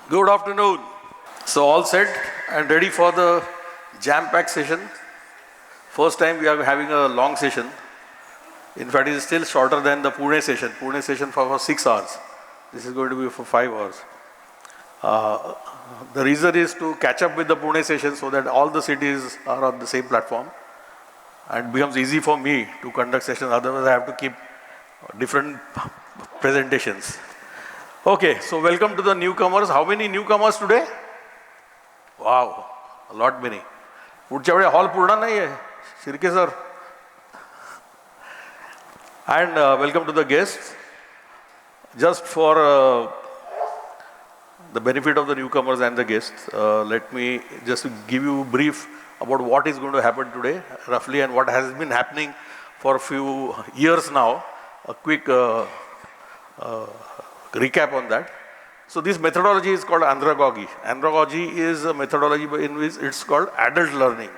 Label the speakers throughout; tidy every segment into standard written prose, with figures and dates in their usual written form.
Speaker 1: Good afternoon. So all set and ready for the jam-packed session. First time we are having a long session. In fact, it is still shorter than the Pune session. Pune session for 6 hours. This is going to be for 5 hours. The reason is to catch up with the Pune session so that all the cities are on the same platform. And it becomes easy for me to conduct sessions. Otherwise, I have to keep different presentations. Okay, so welcome to the newcomers. How many newcomers today? Wow, a lot many. पुढच्या वेळी hall पूर्ण नाही आहे Shirke sir. And welcome to the guests. Just for the benefit of the newcomers and the guests, let me just give you a brief about what is going to happen today, roughly, and what has been happening for a few years now. A quick recap on that. So this methodology is called andragogy. Andragogy is a methodology in which it's called adult learning.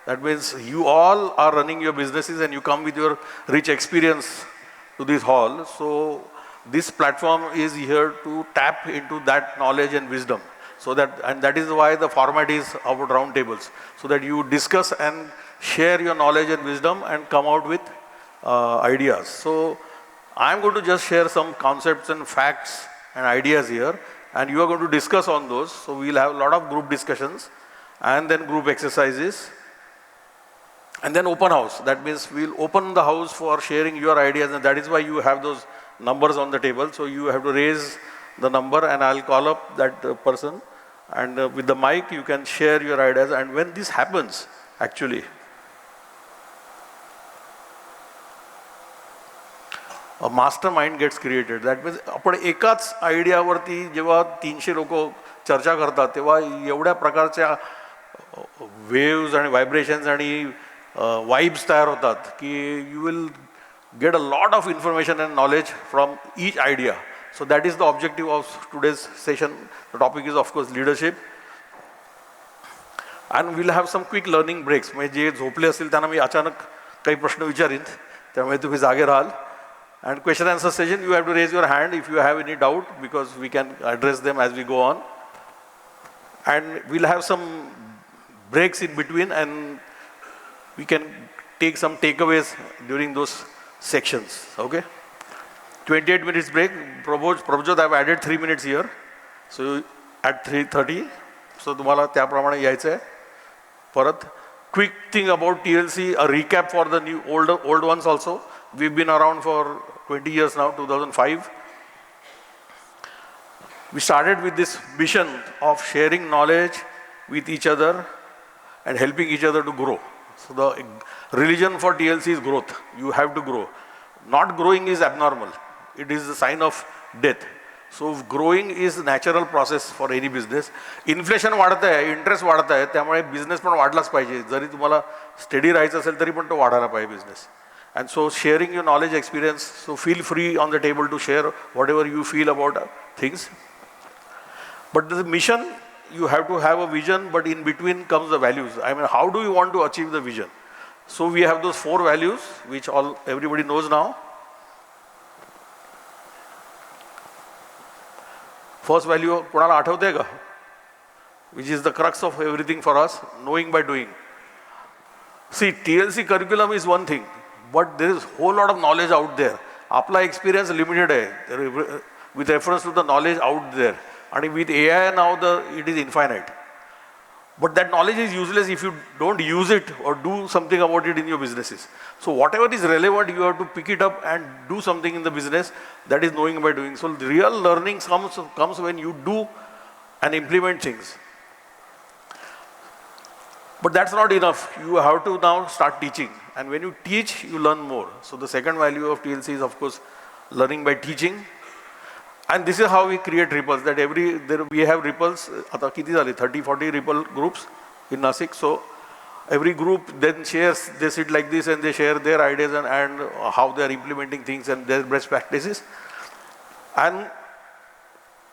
Speaker 1: That means you all are running your businesses and you come with your rich experience to this hall. So this platform is here to tap into that knowledge and wisdom. So that is why the format is about round tables. So that you discuss and share your knowledge and wisdom and come out with ideas. So I'm going to just share some concepts and facts and ideas here, and you are going to discuss on those. So we'll have a lot of group discussions and then group exercises and then open house. That means we'll open the house for sharing your ideas, and that is why you have those numbers on the table. So you have to raise the number and I'll call up that person, and with the mic you can share your ideas. And when this happens, actually, a mastermind gets created. That means आपण एकाच आयडियावरती जेव्हा 300 लोक चर्चा करतात तेव्हा एवढ्या प्रकारच्या waves आणि व्हायब्रेशन्स आणि वाइब्स तयार होतात की you will get a lot of information and knowledge from each idea. So that is the objective of today's session. The topic is of course leadership. And we'll have some quick learning breaks. म्हणजे जे झोपले असतील त्यांना मी अचानक काही प्रश्न विचारीन, त्यामुळे तुम्ही जागे राहाल. And question answer session, you have to raise your hand if you have any doubt, because we can address them as we go on. And we'll have some breaks in between and we can take some takeaways during those sections. Okay? 28 minutes break. Prabhjot, I've added 3 minutes here. So at 3:30. So तुम्हाला त्याप्रमाणे यायचं आहे. परत quick thing about TLC, a recap for the new old ones also. We've been around for 20 years now, 2005. We started with this mission of sharing knowledge with each other and helping each other to grow. So the religion for TLC is growth. You have to grow. Not growing is abnormal. It is a sign of death. So growing is a natural process for any business. Inflation वाढत आहे, interest वाढत आहे, त्यामुळे business पण वाढलाच पाहिजे. जरी तुम्हाला steady राहायचं असेल तरी पण तो वाढायला पाहिजे business. And so sharing your knowledge, experience, so feel free on the table to share whatever you feel about things. But the mission, you have to have a vision, but in between comes the values. I mean, how do you want to achieve the vision? So we have those 4 values, which everybody knows now. First value, कोणाला आठवते का? Which is the crux of everything for us, knowing by doing. See, TLC curriculum is one thing, but there is a whole lot of knowledge out there. आपला experience limited आहे with reference to the knowledge out there. And with AI now, it is infinite. But that knowledge is useless if you don't use it or do something about it in your businesses. So whatever is relevant, you have to pick it up and do something in the business. That is knowing by doing. So the real learning comes when you do and implement things. But that's not enough. You have to now start teaching. And when you teach, you learn more. So the second value of TLC is of course learning by teaching. And this is how we create ripples. That we have ripples. आता किती झाले? 30-40 ripple groups in Nashik. So every group then shares. They sit like this and they share their ideas and how they are implementing things and their best practices. And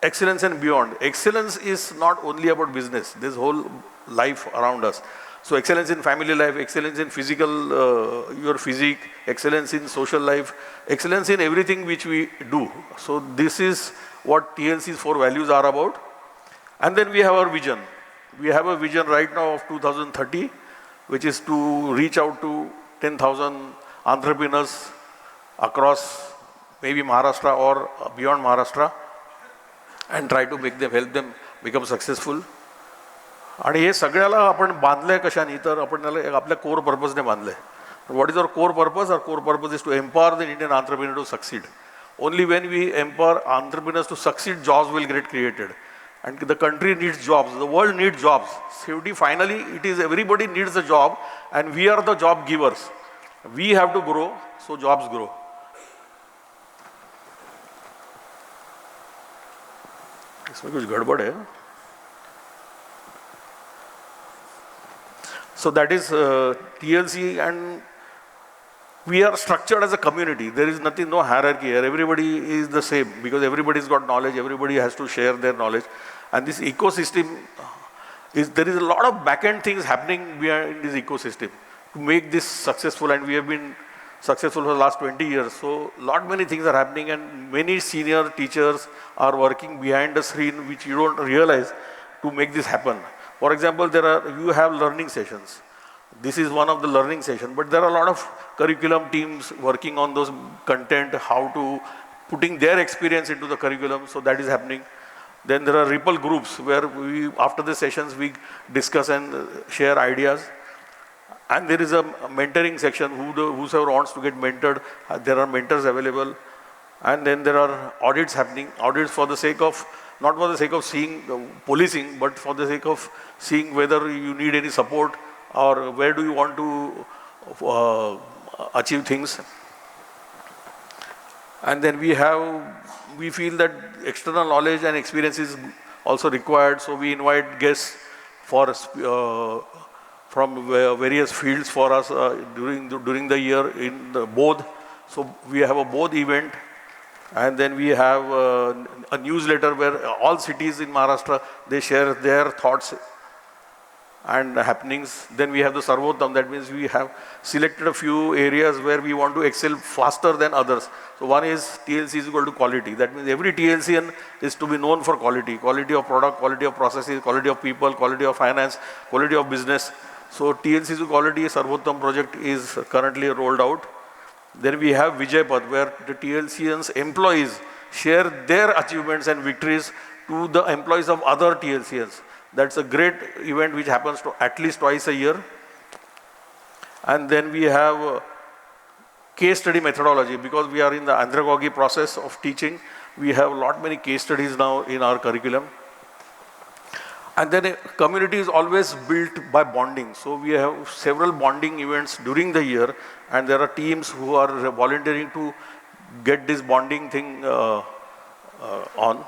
Speaker 1: excellence and beyond. Excellence is not only about business. There's whole life around us. So excellence in family life, excellence in physical, your physique, excellence in social life, excellence in everything which we do. So this is what TLC's 4 values are about. And then we have our vision. We have a vision right now of 2030, which is to reach out to 10,000 entrepreneurs across maybe Maharashtra or beyond Maharashtra and try to make them, help them become successful. आणि हे सगळ्याला आपण बांधलंय कशाने तर आपण त्याला आपल्या core पर्पजने बांधलंय. What is our core purpose? Our core purpose is to empower the Indian entrepreneur to succeed. Only when we empower entrepreneurs to succeed, jobs will get created. And the country needs jobs, the world needs jobs. Safety, finally, it is everybody needs a job and we are the job givers. We have to grow, so jobs grow. इसमें कुछ गड़बड़ है. So that is TLC, and we are structured as a community. There is nothing, no hierarchy here. Everybody is the same because everybody's got knowledge. Everybody has to share their knowledge. And this ecosystem there is a lot of back-end things happening behind this ecosystem to make this successful. And we have been successful for the last 20 years. So many things are happening, and many senior teachers are working behind the screen, which you don't realize, to make this happen. For example, you have learning sessions. This is one of the learning sessions, but there are a lot of curriculum teams working on those content, how to putting their experience into the curriculum. So that is happening. Then there are Ripple groups where after the sessions, we discuss and share ideas. And there is a mentoring section. Whosoever wants to get mentored, there are mentors available. And then there are audits happening. Audits for the sake of, not for the sake of seeing policing, but for the sake of seeing whether you need any support or where do you want to achieve things. And then we feel that external knowledge and experience is also required. So we invite guests from various fields for us during the year in the Bodh. So we have a Bodh event. And then we have a newsletter where all cities in Maharashtra, they share their thoughts and happenings. Then we have the Sarvottam. That means we have selected a few areas where we want to excel faster than others. So one is TLC is equal to quality. That means every TLCN is to be known for quality. Quality of product, quality of processes, quality of people, quality of finance, quality of business. So TLC is quality Sarvottam project is currently rolled out. Then we have Vijay Path, where the TLCN's employees share their achievements and victories to the employees of other TLCNs. That's a great event which happens at least twice a year. And then we have case study methodology. Because we are in the andragogy process of teaching, we have many case studies now in our curriculum. And then a community is always built by bonding. So we have several bonding events during the year, and there are teams who are volunteering to get this bonding thing on.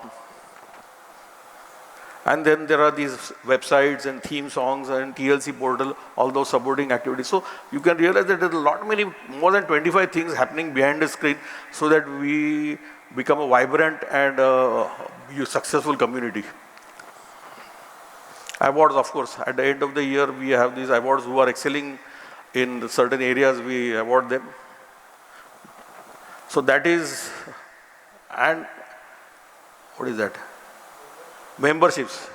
Speaker 1: And then there are these websites and theme songs and TLC portal, all those supporting activities. So you can realize that there are more than 25 things happening behind the screen so that we become a vibrant and successful community. Awards, of course, at the end of the year, we have these awards. Who are excelling in certain areas, we award them. So that is, and what is that? Memberships.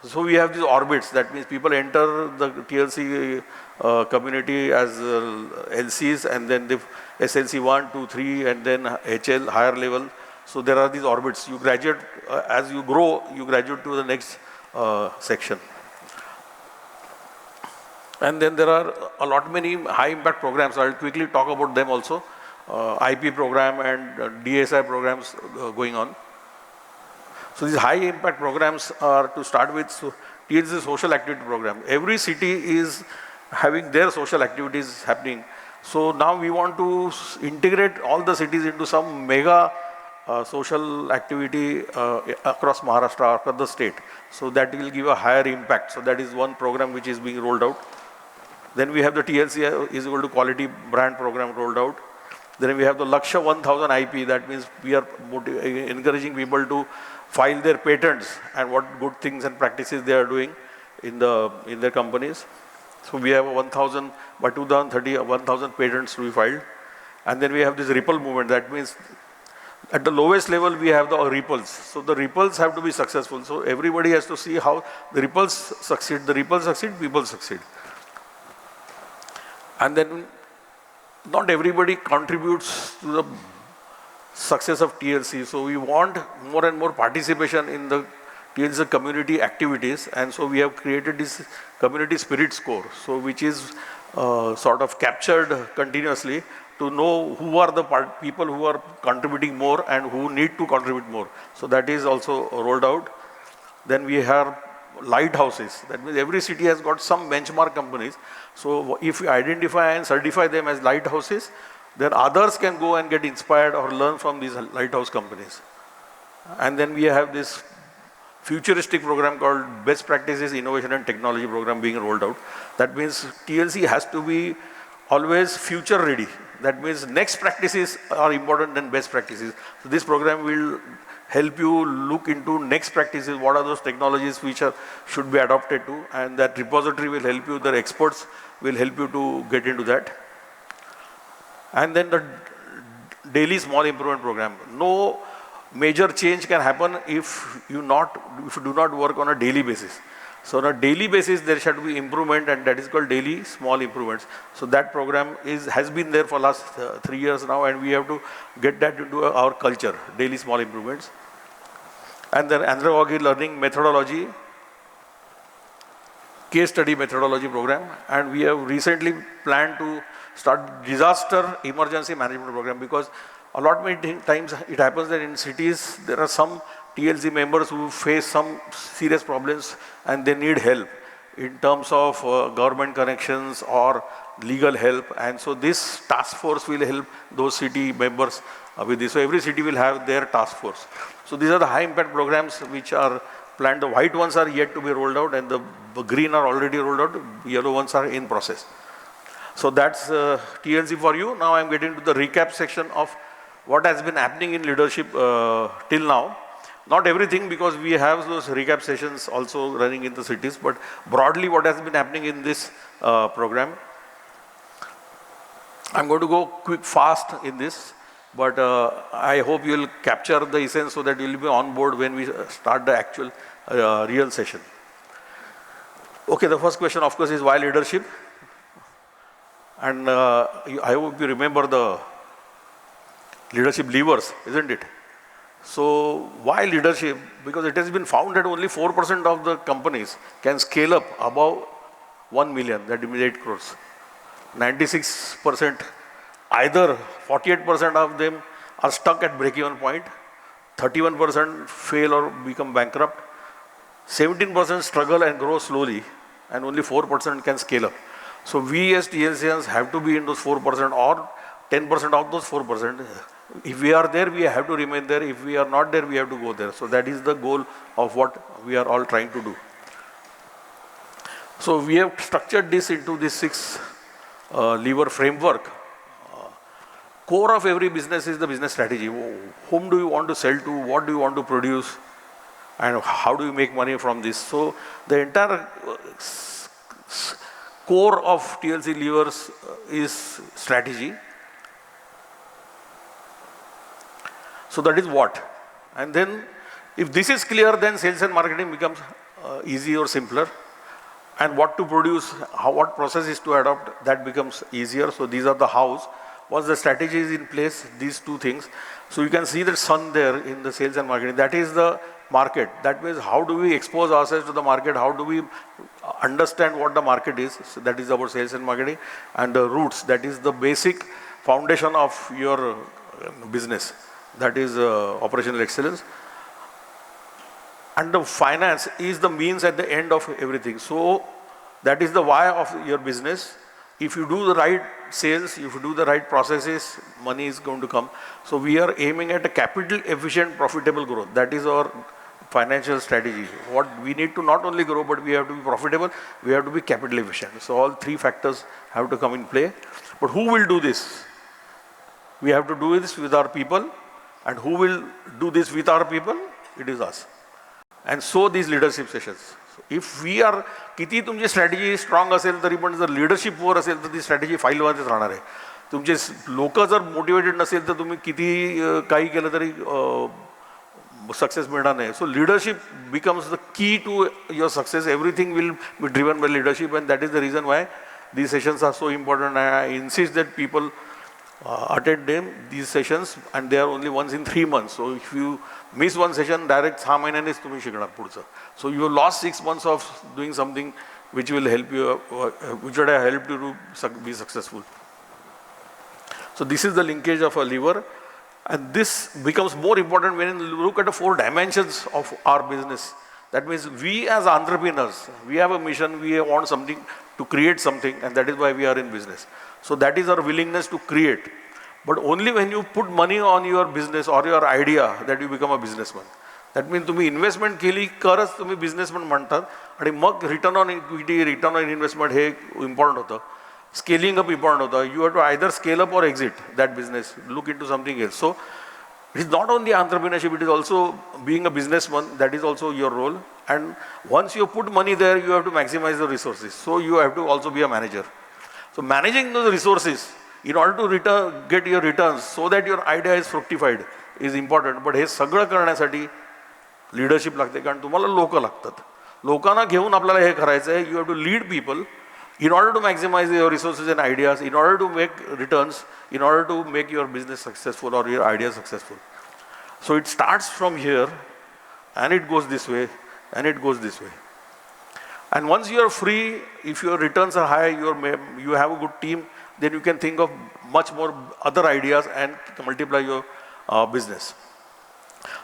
Speaker 1: So we have these orbits. That means people enter the TLC community as LCs, and then the SLC 1, 2, 3, and then HL, higher level. So there are these orbits. You graduate, as you grow, you graduate to the next section. And then there are many high impact programs. I'll quickly talk about them also. IP program and DSI programs going on. So these high impact programs are, to start with, TLC social activity program. Every city is having their social activities happening. So now we want to integrate all the cities into some mega social activity across Maharashtra, across the state. So that will give a higher impact. So that is one program which is being rolled out. Then we have the TLC is equal to quality brand program rolled out. Then we have the Laksha 1000 IP. That means we are encouraging people to file their patents and what good things and practices they are doing in their companies. So we have 1,000 by 2030, 1,000 patents to be filed. And then we have this Ripple movement. That means At the lowest level, we have the ripples. So the ripples have to be successful. So everybody has to see how the ripples succeed. The ripples succeed, people succeed. And then not everybody contributes to the success of TLC. So we want more and more participation in the TLC community activities. And so we have created this community spirit score. So which is sort of captured continuously to know who are the people who are contributing more and who need to contribute more. So that is also rolled out. Then we have lighthouses. That means every city has got some benchmark companies. So if we identify and certify them as lighthouses, then others can go and get inspired or learn from these lighthouse companies. And then we have this futuristic program called Best Practices Innovation and Technology program being rolled out. That means TLC has to be always future ready. That means next practices are important than best practices. So this program will help you look into next practices, what are those technologies which should be adopted to, and that repository will help you, the experts will help you to get into that. And then the daily small improvement program. No major change can happen if you do not work on a daily basis. So on a daily basis, there should be improvement, and that is called daily small improvements. So that program has been there for last 3 years now, and we have to get that into our culture, daily small improvements. And then andragogy learning methodology, case study methodology program, and we have recently planned to start disaster emergency management program, because a lot many times it happens that in cities there are some TLC members who face some serious problems and they need help in terms of government connections or legal help, and so this task force will help those city members with this. So every city will have their task force. So these are the high impact programs which are planned. The white ones are yet to be rolled out, and the green are already rolled out, the yellow ones are in process. So that's TLC for you. Now I'm getting to the recap section of what has been happening in leadership till now. Not everything, because we have those recap sessions also running in the cities, but broadly what has been happening in this program. I'm going to go fast in this, but I hope you will capture the essence so that you will be on board when we start the actual real session. Okay, the first question of course is why leadership? And I hope you remember the leadership levers, isn't it? So why leadership? Because it has been found that only 4% of the companies can scale up above 1 million, that is 8 crores. 96%, either 48% of them are stuck at break-even point, 31% fail or become bankrupt, 17% struggle and grow slowly, and only 4% can scale up. So we as TLCians have to be in those 4% or 10% of those 4%. If we are there, we have to remain there. If we are not there, we have to go there. So that is the goal of what we are all trying to do. So we have structured this into this 6 lever framework. Core of every business is the business strategy. Whom do you want to sell to? What do you want to produce? And how do you make money from this? So the entire core of TLC levers is strategy. So that is what. And then if this is clear, then sales and marketing becomes easy or simpler. And what to produce, what processes to adopt, that becomes easier. So these are the hows. Once the strategy is in place, these 2 things. So you can see the sun there in the sales and marketing. That is the market. That means how do we expose ourselves to the market? How do we understand what the market is? So that is about sales and marketing. And the roots, that is the basic foundation of your business. That is operational excellence. And the finance is the means at the end of everything. So that is the why of your business. If you do the right sales, if you do the right processes, money is going to come. So we are aiming at a capital efficient, profitable growth. That is our financial strategy. What we need to not only grow, but we have to be profitable, we have to be capital efficient. So all 3 factors have to come in play. But who will do this? We have to do this with our people. And who will do this with our people? It is us. And so these leadership sessions. So if we are, किती तुमची strategy strong असेल तरी पण जर leadership poor असेल तर ती strategy file वरच राहणार आहे. तुमचे लोक जर मोटिवेटेड नसेल तर तुम्ही किती काही केलं तरी सक्सेस मिळणार नाही. So leadership becomes the key to your success. Everything will be driven by leadership and that is the reason why these sessions are so important. I insist that people attend these sessions, and they are only once in 3 months. So if you miss one session, direct 6 महिन्यानेच तुम्ही शिकणार पुढचं. So you have lost 6 months of doing something which will help you, which would have helped you to be successful. So this is the linkage of a lever, and this becomes more important when you look at the 4 dimensions of our business. That means we as entrepreneurs, we have a mission, we want something to create something, and that is why we are in business. So that is our willingness to create. But only when you put money on your business or your idea that you become a businessman. That means तुम्ही investment केली तरच तुम्ही businessman म्हणतात, आणि मग return on equity, return on investment हे important होतं. Scaling up important होता. You have to either scale up or exit that business, look into something else. So it is not only entrepreneurship, it is also being a businessman. That is also your role. And once you put money there, you have to maximize the resources. So you have to also be a manager. So managing those resources in order to get your returns so that your idea is fructified is important. But हे सगळं करण्यासाठी leadership लागते, कारण तुम्हाला लोक लागतात. लोकांना घेऊन आपल्याला हे करायचं आहे. You have to lead people in order to maximize your resources and ideas, in order to make returns, in order to make your business successful or your idea successful. So it starts from here, and it goes this way, and it goes this way. And once you are free, if your returns are high, you have a good team, then you can think of much more other ideas and multiply your business.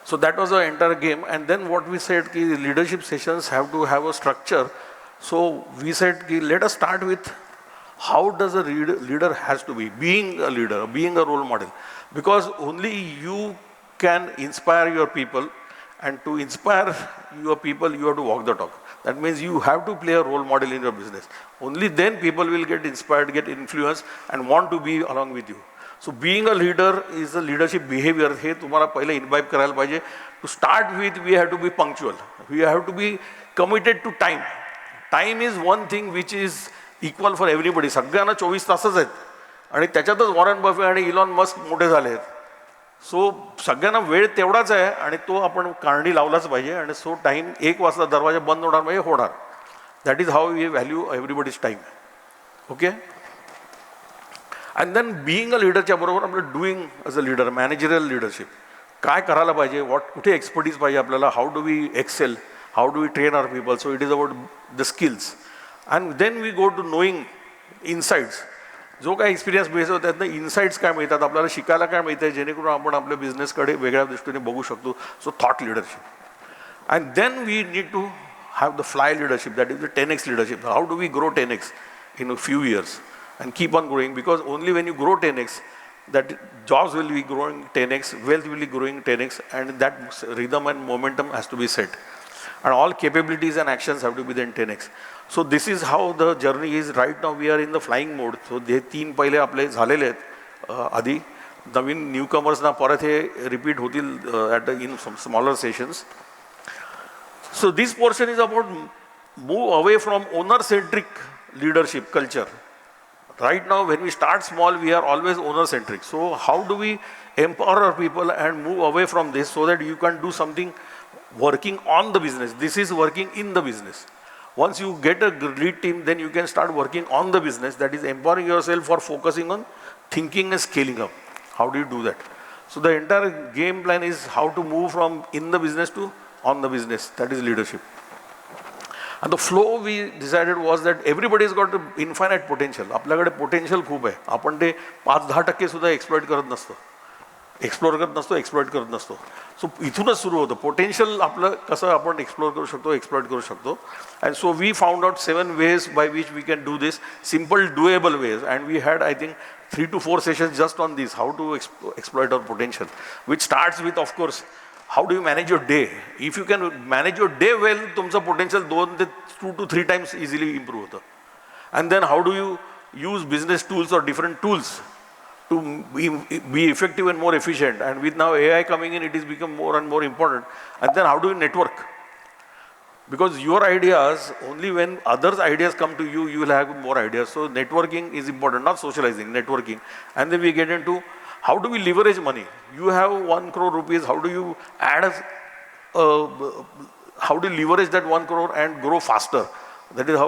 Speaker 1: So that was the entire game. And then what we said, leadership sessions have to have a structure. So we said, let us start with how does a leader has to be, being a leader, being a role model. Because only you can inspire your people, and to inspire your people, you have to walk the talk. That means you have to play a role model in your business. Only then people will get inspired, get influenced, and want to be along with you. So being a leader is a leadership behavior. हे तुम्हाला पहिले imbibe करायला पाहिजे. To start with, we have to be punctual. We have to be committed to time. Time is one thing which is equal for everybody. सगळ्यांना 24 तासच आहेत, आणि त्याच्यातच Warren Buffett आणि Elon Musk मोठे झाले आहेत. सो सगळ्यांना वेळ तेवढाच आहे, आणि तो आपण कारणी लावलाच पाहिजे. आणि सो टाईम 1 वाजता दरवाजा बंद होणार म्हणजे होणार. That is how we value everybody's time. Okay. And then being a लीडरच्या बरोबर आपलं doing as a leader, managerial leadership काय करायला पाहिजे, कुठे एक्सपर्टीज पाहिजे आपल्याला, how do we excel, how do we train our people. So it is about the skills. And then we go to knowing insights. जो काय एक्सपिरियन्स बेस होतो त्यातनं इन्साइट्स काय मिळतात, आपल्याला शिकायला काय मिळतं आहे, जेणेकरून आपण आपल्या बिझनेसकडे वेगळ्या दृष्टीने बघू शकतो. So thought leadership. And then we need to have the fly leadership, that is the 10x leadership. How do we grow 10x in a few years and keep on growing, because only when you grow 10x, that jobs will be growing 10x, wealth will be growing 10x, and that rhythm and momentum has to be set, and all capabilities and actions have to be then 10x. So this is how the journey is. Right now we are in the flying mode. So हे 3 पहिले आपले झालेले आहेत. आधी नवीन न्यूकमर्सना परत हे repeat होतील in smaller sessions. So this portion is about move away from owner centric leadership culture. Right now when we start small, we are always owner centric. So how do we empower our people and move away from this so that you can do something working on the business? This is working in the business. Once you get a lead team, then you can start working on the business. That is empowering yourself for focusing on thinking and scaling up. How do you do that? So the entire game plan is how to move from in the business to on the business. That is leadership. And the flow we decided was that everybody's got infinite potential. आपल्याकडे potential खूप आहे. आपण ते 5-10% सुद्धा exploit करत नसतो, explore करत नसतो, एक्सप्लॉइट करत नसतो. सो इथूनच सुरू होतं पोटेन्शियल आपलं, कसं आपण एक्सप्लोर करू शकतो, एक्सप्लॉइट करू शकतो. And so we found out 7 ways by which we can do this, simple doable ways. And we had, I think, 3 to 4 sessions just on this, how to exploit our potential, which starts with, of course, how do you manage your day. If you can manage your day well, तुमचं potential 2 to 3 times easily improve होतं. And then how do you use business tools or different tools to be effective and more efficient. And with now AI coming in, it has become more and more important. And then how do you network? Because your ideas, only when others' ideas come to you, you will have more ideas. So networking is important, not socializing, networking. And then we get into how do we leverage money? You have 1 crore rupees, how do you add how do you leverage that 1 crore and grow faster? That is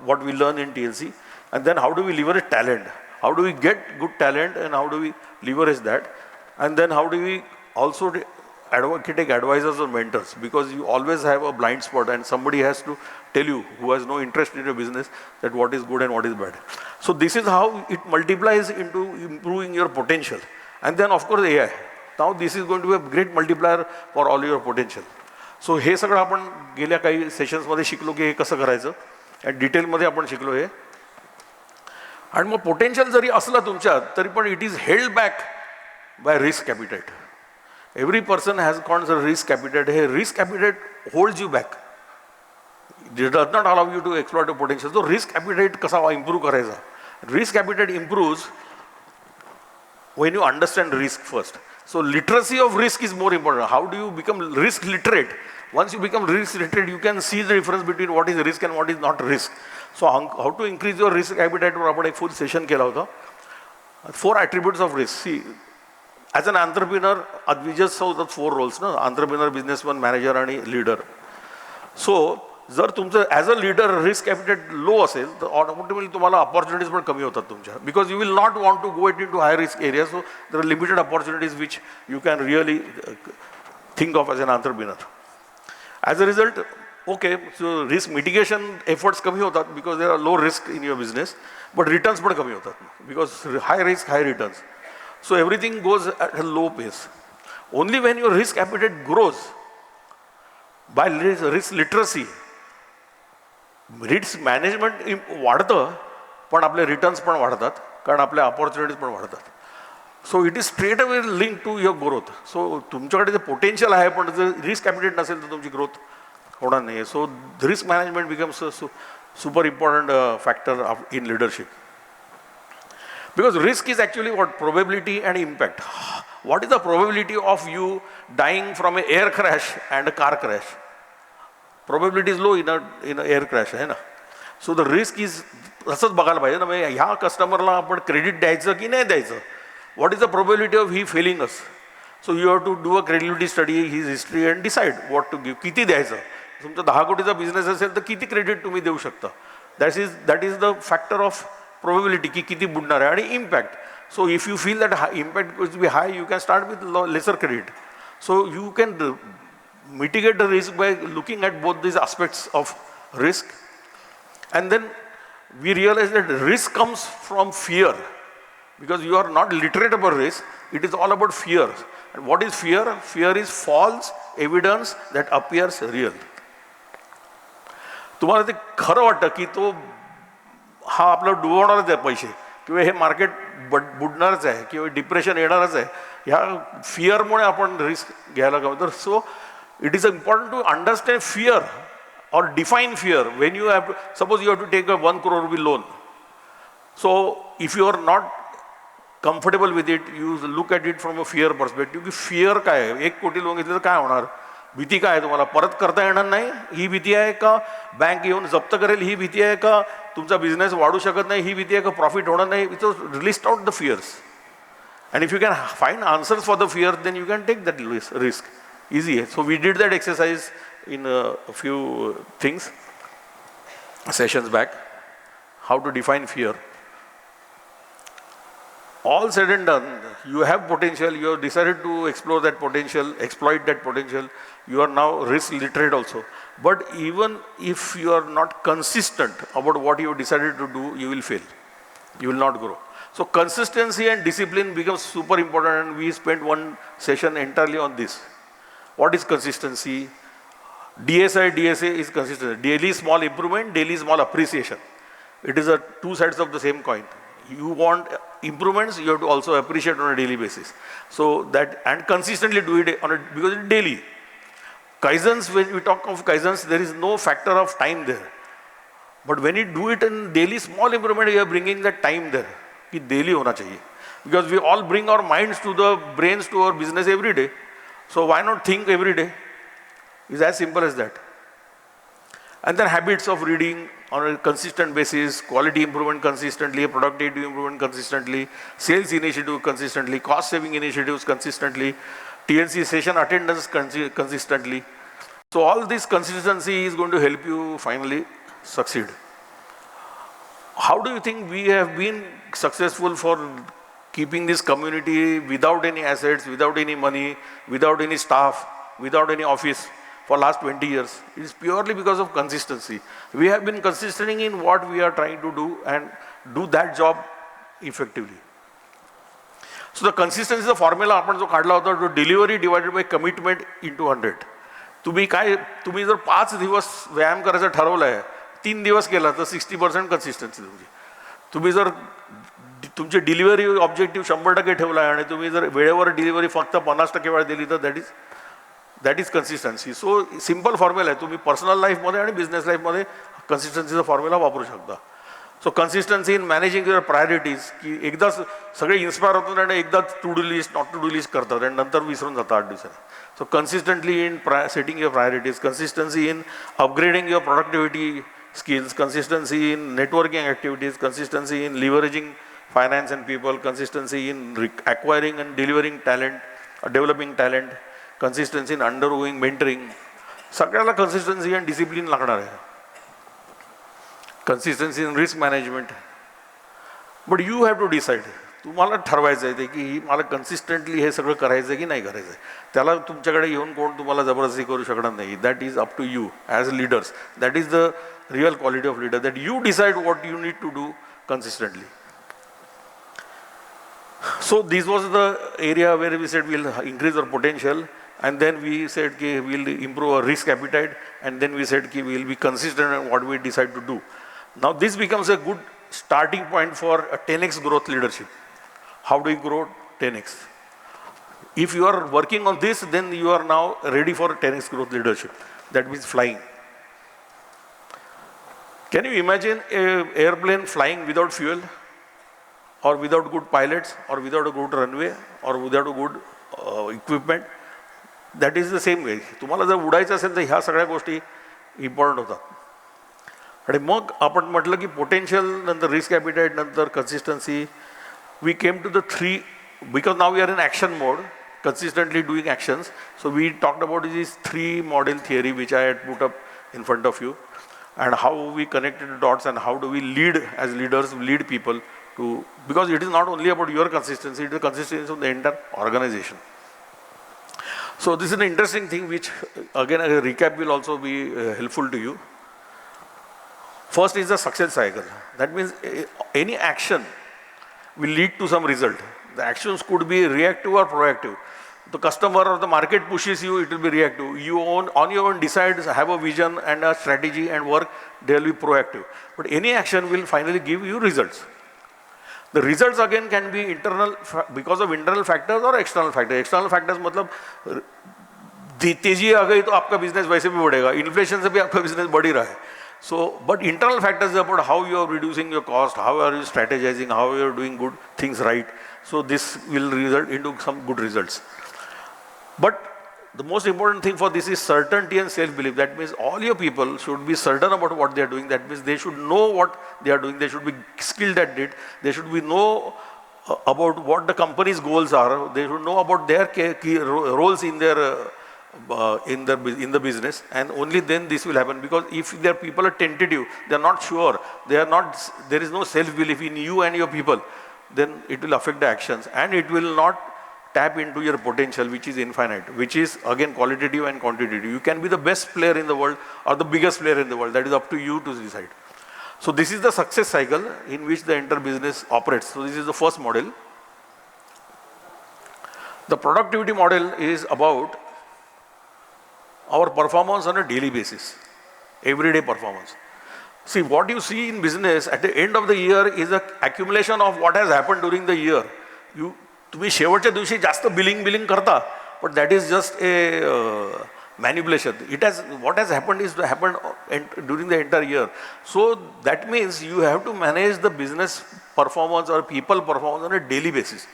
Speaker 1: what we learn in TLC. And then how do we leverage talent? How do we get good talent and how do we leverage that? And then how do we also take advisors or mentors, because you always have a blind spot and somebody has to tell you, who has no interest in your business, that what is good and what is bad. So this is how it multiplies into improving your potential. And then of course AI. Now this is going to be a great multiplier for all your potential. So हे सगळं आपण गेल्या काही सेशन्समध्ये शिकलो की हे कसं करायचं आणि डिटेलमध्ये आपण शिकलो हे. आणि मग पोटेन्शियल जरी असलं तुमच्यात तरी पण it is held back by risk appetite. Every person has called a risk appetite. Hey, risk appetite holds you back. It does not allow you to exploit your potential. So risk appetite कसा improve करायचा? Risk appetite improves when you understand risk first. So literacy of risk is more important. How do you become risk literate? Once you become risk literate, you can see the difference between what is risk and what is not risk. So how to increase your risk appetite? वर आपण एक full session केला होता. 4 attributes of risk. See, as an entrepreneur, we just saw the 4 roles, no? Entrepreneur, businessman, manager आणि leader. So जर तुमचं as a leader risk appetite low असेल तर automatically तुम्हाला अपॉर्च्युनिटीज पण कमी होतात तुमच्या, because you will not want to go it into high risk area. So there are limited opportunities which you can really think of as an entrepreneur. As a result okay, so risk mitigation efforts कमी होतात because there are low risk in your business, but returns पण कमी होतात because high risk hi returns. So everything goes at a low pace. Only when your risk appetite grows by risk literacy, risk management वाढतं पण आपले returns पण वाढतात कारण आपल्या अपॉर्च्युनिटीज पण वाढतात. So it is straight away link to your growth. So तुमच्याकडे जे पोटेन्शियल आहे पण जर रिस्क ॲपिटाईट नसेल तर तुमची ग्रोथ होणार नाही. So risk management becomes a super important factor in leadership. Because risk is actually what? Probability and impact. What is the probability of you dying from an air crash and a car crash? Probability is low in a air crash, है ना. So the risk is असंच बघायला पाहिजे ना, म्हणजे ह्या कस्टमरला आपण क्रेडिट द्यायचं की नाही द्यायचं. What is the probability of he failing us? So you have to do a credibility study, his history and decide what to give. किती द्यायचं. तुमचा 10 कोटीचा बिझनेस असेल तर किती क्रेडिट तुम्ही देऊ शकता. That is the factor of probability की किती बुडणार आहे. आणि impact. So if you feel that impact going to be high, you can start with lesser credit. So you can mitigate the risk by looking at both these aspects of risk. And then we realize that risk comes from fear, because you are not literate about risk. It is all about fear. And what is fear? Fear is false evidence that appears real. तुम्हाला ते खरं वाटतं की तो हा आपलं डुबवणारच आहे पैसे, किंवा हे मार्केट बुडणारच आहे, किंवा डिप्रेशन येणारच आहे. ह्या फिअरमुळे आपण रिस्क घ्यायला गमतो. सो it is important to understand fear or define fear. When you have to, suppose you have to take a 1 crore rupee loan. So if you are not comfortable with it, you look at it from a fear perspective. की fear काय आहे? 1 कोटी loan घेतलं तर काय होणार? भीती काय आहे? तुम्हाला परत करता येणार नाही ही भीती आहे का? बँक येऊन जप्त करेल ही भीती आहे का? तुमचा बिझनेस वाढू शकत नाही ही भीती आहे का? प्रॉफिट होणार नाही? So list out the fears. And if you can find answers for the fear, then you can take that risk. Easy. So we did that exercise in a few sessions back. How to define fear. All said and done, you have potential, you have decided to explore that potential, exploit that potential. You are now risk literate also. But even if you are not consistent about what you have decided to do, you will fail. You will not grow. So consistency and discipline becomes super important, and we spent one session entirely on this. What is consistency? DSA is consistency. Daily small improvement, daily small appreciation. It is 2 sides of the same coin. You want improvements, you have to also appreciate on a daily basis. So that, and consistently do it because it's daily. Kaizens, when we talk of Kaizens, there is no factor of time there. But when you do it in daily small improvement, you are bringing that time there. कि daily होना चाहिए. Because we all bring our minds to the brains to our business every day. So why not think every day? It's as simple as that. And then habits of reading on a consistent basis, quality improvement consistently, productivity improvement consistently, sales initiative consistently, cost saving initiatives consistently, TNC session attendance consistently. So all this consistency is going to help you finally succeed. How do you think we have been successful for keeping this community without any assets, without any money, without any staff, without any office for last 20 years? It is purely because of consistency. We have been consistent in what we are trying to do and do that job effectively. So the consistency is the formula आपण जो काढला होता तो delivery divided by commitment into 100. तुम्ही जर 5 दिवस व्यायाम करायचं ठरवलं आहे, 3 दिवस केला तर 60% कन्सिस्टन्सी तुमची. तुम्ही जर तुमची डिलिव्हरी ऑब्जेक्टिव्ह 100% ठेवला आहे आणि तुम्ही जर वेळेवर डिलिव्हरी फक्त 50% वेळा दिली तर that is consistency. So simple formula आहे. तुम्ही पर्सनल लाईफमध्ये आणि बिझनेस लाईफमध्ये कन्सिस्टन्सीचा फॉर्म्युला वापरू शकता. So consistency in managing your priorities, की एकदा सगळे इन्स्पायर होतात आणि एकदा to do list not to do list करतात आणि नंतर विसरून जातात 8 दिवसांनी. So consistently in setting your priorities, consistency in upgrading your productivity skills, consistency in networking activities, consistency in leveraging finance and people, consistency in acquiring and delivering talent, developing talent, consistency in undergoing mentoring. सगळ्याला consistency and discipline लागणार आहे. Consistency in risk management. But you have to decide. तुम्हाला ठरवायचं आहे की मला consistently हे सगळं करायचं आहे की नाही करायचं आहे. त्याला तुमच्याकडे येऊन कोण तुम्हाला जबरदस्ती करू शकणार नाही. That is up to you as leaders. That is the real quality of leader, that you decide what you need to do consistently. So this was the area where we said we'll increase our potential, and then we said कि we'll improve our risk appetite, and then we said कि we'll be consistent in what we decide to do. Now this becomes a good starting point for a 10x growth leadership. How do you grow 10x? If you are working on this, then you are now ready for 10x growth leadership. That means flying. Can you imagine an airplane flying without fuel, or without good pilots, or without a good runway, or without a good equipment? That is the same way. तुम्हाला जर उडायचं असेल तर ह्या सगळ्या गोष्टी important होतात. आणि मग आपण म्हटलं की पोटेन्शियल नंतर रिस्क ॲपिटाईट नंतर consistency. We came to the 3 because now we are in action mode, consistently doing actions. So we talked about these 3 model theory which I had put up in front of you, and how we connected the dots and how do we lead as leaders, lead people to, because it is not only about your consistency, it is the consistency of the entire organization. So this is an interesting thing which again a recap will also be helpful to you. First is the success cycle. That means any action will lead to some result. The actions could be reactive or proactive. The customer or the market pushes you, it will be reactive. You on your own decide, have a vision and a strategy and work, they will be proactive. But any action will finally give you results. The results again can be internal because of internal factors or external factors. External factors मतलब तेजी आ गई तो आपका business वैसे भी बढ़ेगा, inflation से भी आपका बिजनेस बढ़ ही रहा है. So, but internal factors are about how you are reducing your cost, how are you strategizing, how you are doing good things right. So this will result into some good results. But the most important thing for this is certainty and self-belief. That means all your people should be certain about what they are doing. That means they should know what they are doing. They should be skilled at it. They should be know about what the company's goals are. They should know about their key roles in their in the business, and only then this will happen. Because if their people are tentative, they are not sure, they are not, there is no self-belief in you and your people, then it will affect the actions, and it will not tap into your potential, which is infinite, which is again qualitative and quantitative. You can be the best player in the world or the biggest player in the world. That is up to you to decide. So this is the success cycle in which the entire business operates. So this is the first model. The productivity model is about our performance on a daily basis, everyday performance. See, what you see in business at the end of the year is an accumulation of what has happened during the year. तुम्ही शेवटच्या दिवशी जास्त billing करता, but that is just a manipulation. What has happened is happened during the entire year. So that means you have to manage the business performance or people performance on a daily basis.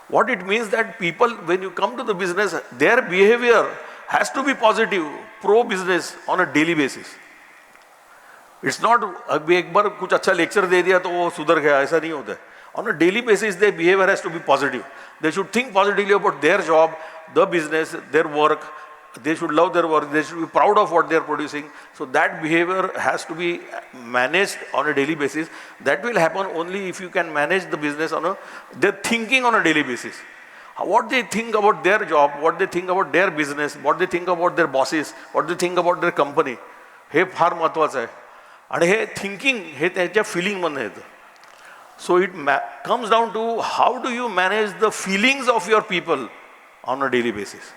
Speaker 1: What it means that people, when you come to the business, their behavior has to be positive, pro-business on a daily basis. It's not अभी एक बार कुछ अच्छा lecture दे दिया तो वो सुधर गया, ऐसा नहीं होता है. On a daily basis their behavior has to be positive. They should think positively about their job, the business, their work. They should love their work. They should be proud of what they are producing. So that behavior has to be managed on a daily basis. That will happen only if you can manage the business on their thinking on a daily basis. What they think about their job, what they think about their business, what they think about their bosses, what they think about their company, हे फार महत्त्वाचं आहे. आणि हे thinking हे त्याच्या फिलिंगमधून येतं. So it comes down to how do you manage the feelings of your people on a daily basis.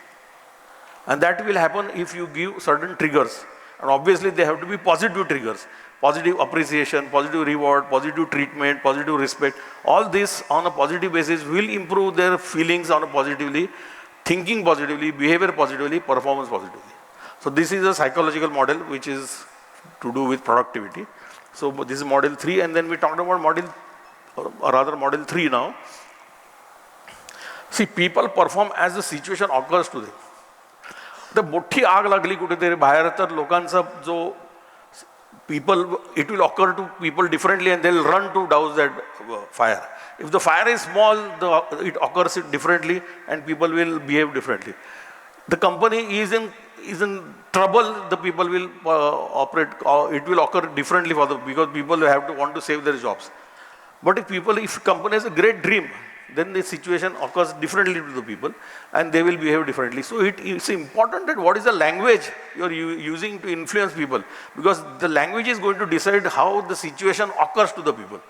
Speaker 1: And that will happen if you give certain triggers. And obviously they have to be positive triggers. Positive appreciation, positive reward, positive treatment, positive respect. All this on a positive basis will improve their feelings on a positively, thinking positively, behavior positively, performance positively. So this is a psychological model which is to do with productivity. So this is model 3, and then we talked about model 3 now. See, people perform as the situation occurs to them. तर मोठी आग लागली कुठेतरी बाहेर तर लोकांचा जो people, it will occur to people differently and they'll run to douse that fire. If the fire is small, it occurs differently and people will behave differently. The company is in trouble, the people will operate, it will occur differently because people have to want to save their jobs. But if company has a great dream, then the situation occurs differently to the people and they will behave differently. So it's important that what is the language you are using to influence people, because the language is going to decide how the situation occurs to the people.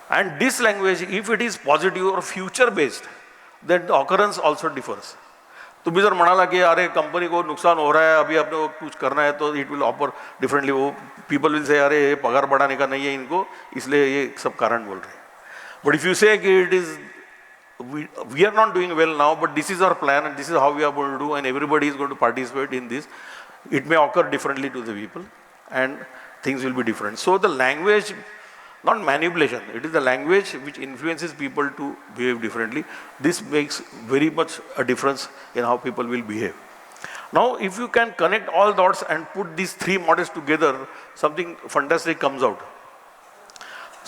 Speaker 1: And this language, if it is positive or future based, then the occurrence also differs. तुम्ही जर म्हणाला की अरे company को नुकसान हो रहा है, अभी आपने कुछ करना है, तो इट विल ऑफर डिफरेंटली. वो पीपल विल से अरे ये पगार बढ़ाने का नहीं है इनको, इसलिए ये सब कारण बोल रहे हैं. बट इफ यू से कि it is we are not doing well now, but this is our plan and this is how we are going to do and everybody is going to participate in this, it may occur differently to the people and things will be different. So the language, not manipulation, it is the language which influences people to behave differently. This makes very much a difference in how people will behave. Now if you can connect all dots and put these 3 models together, something fantastic comes out.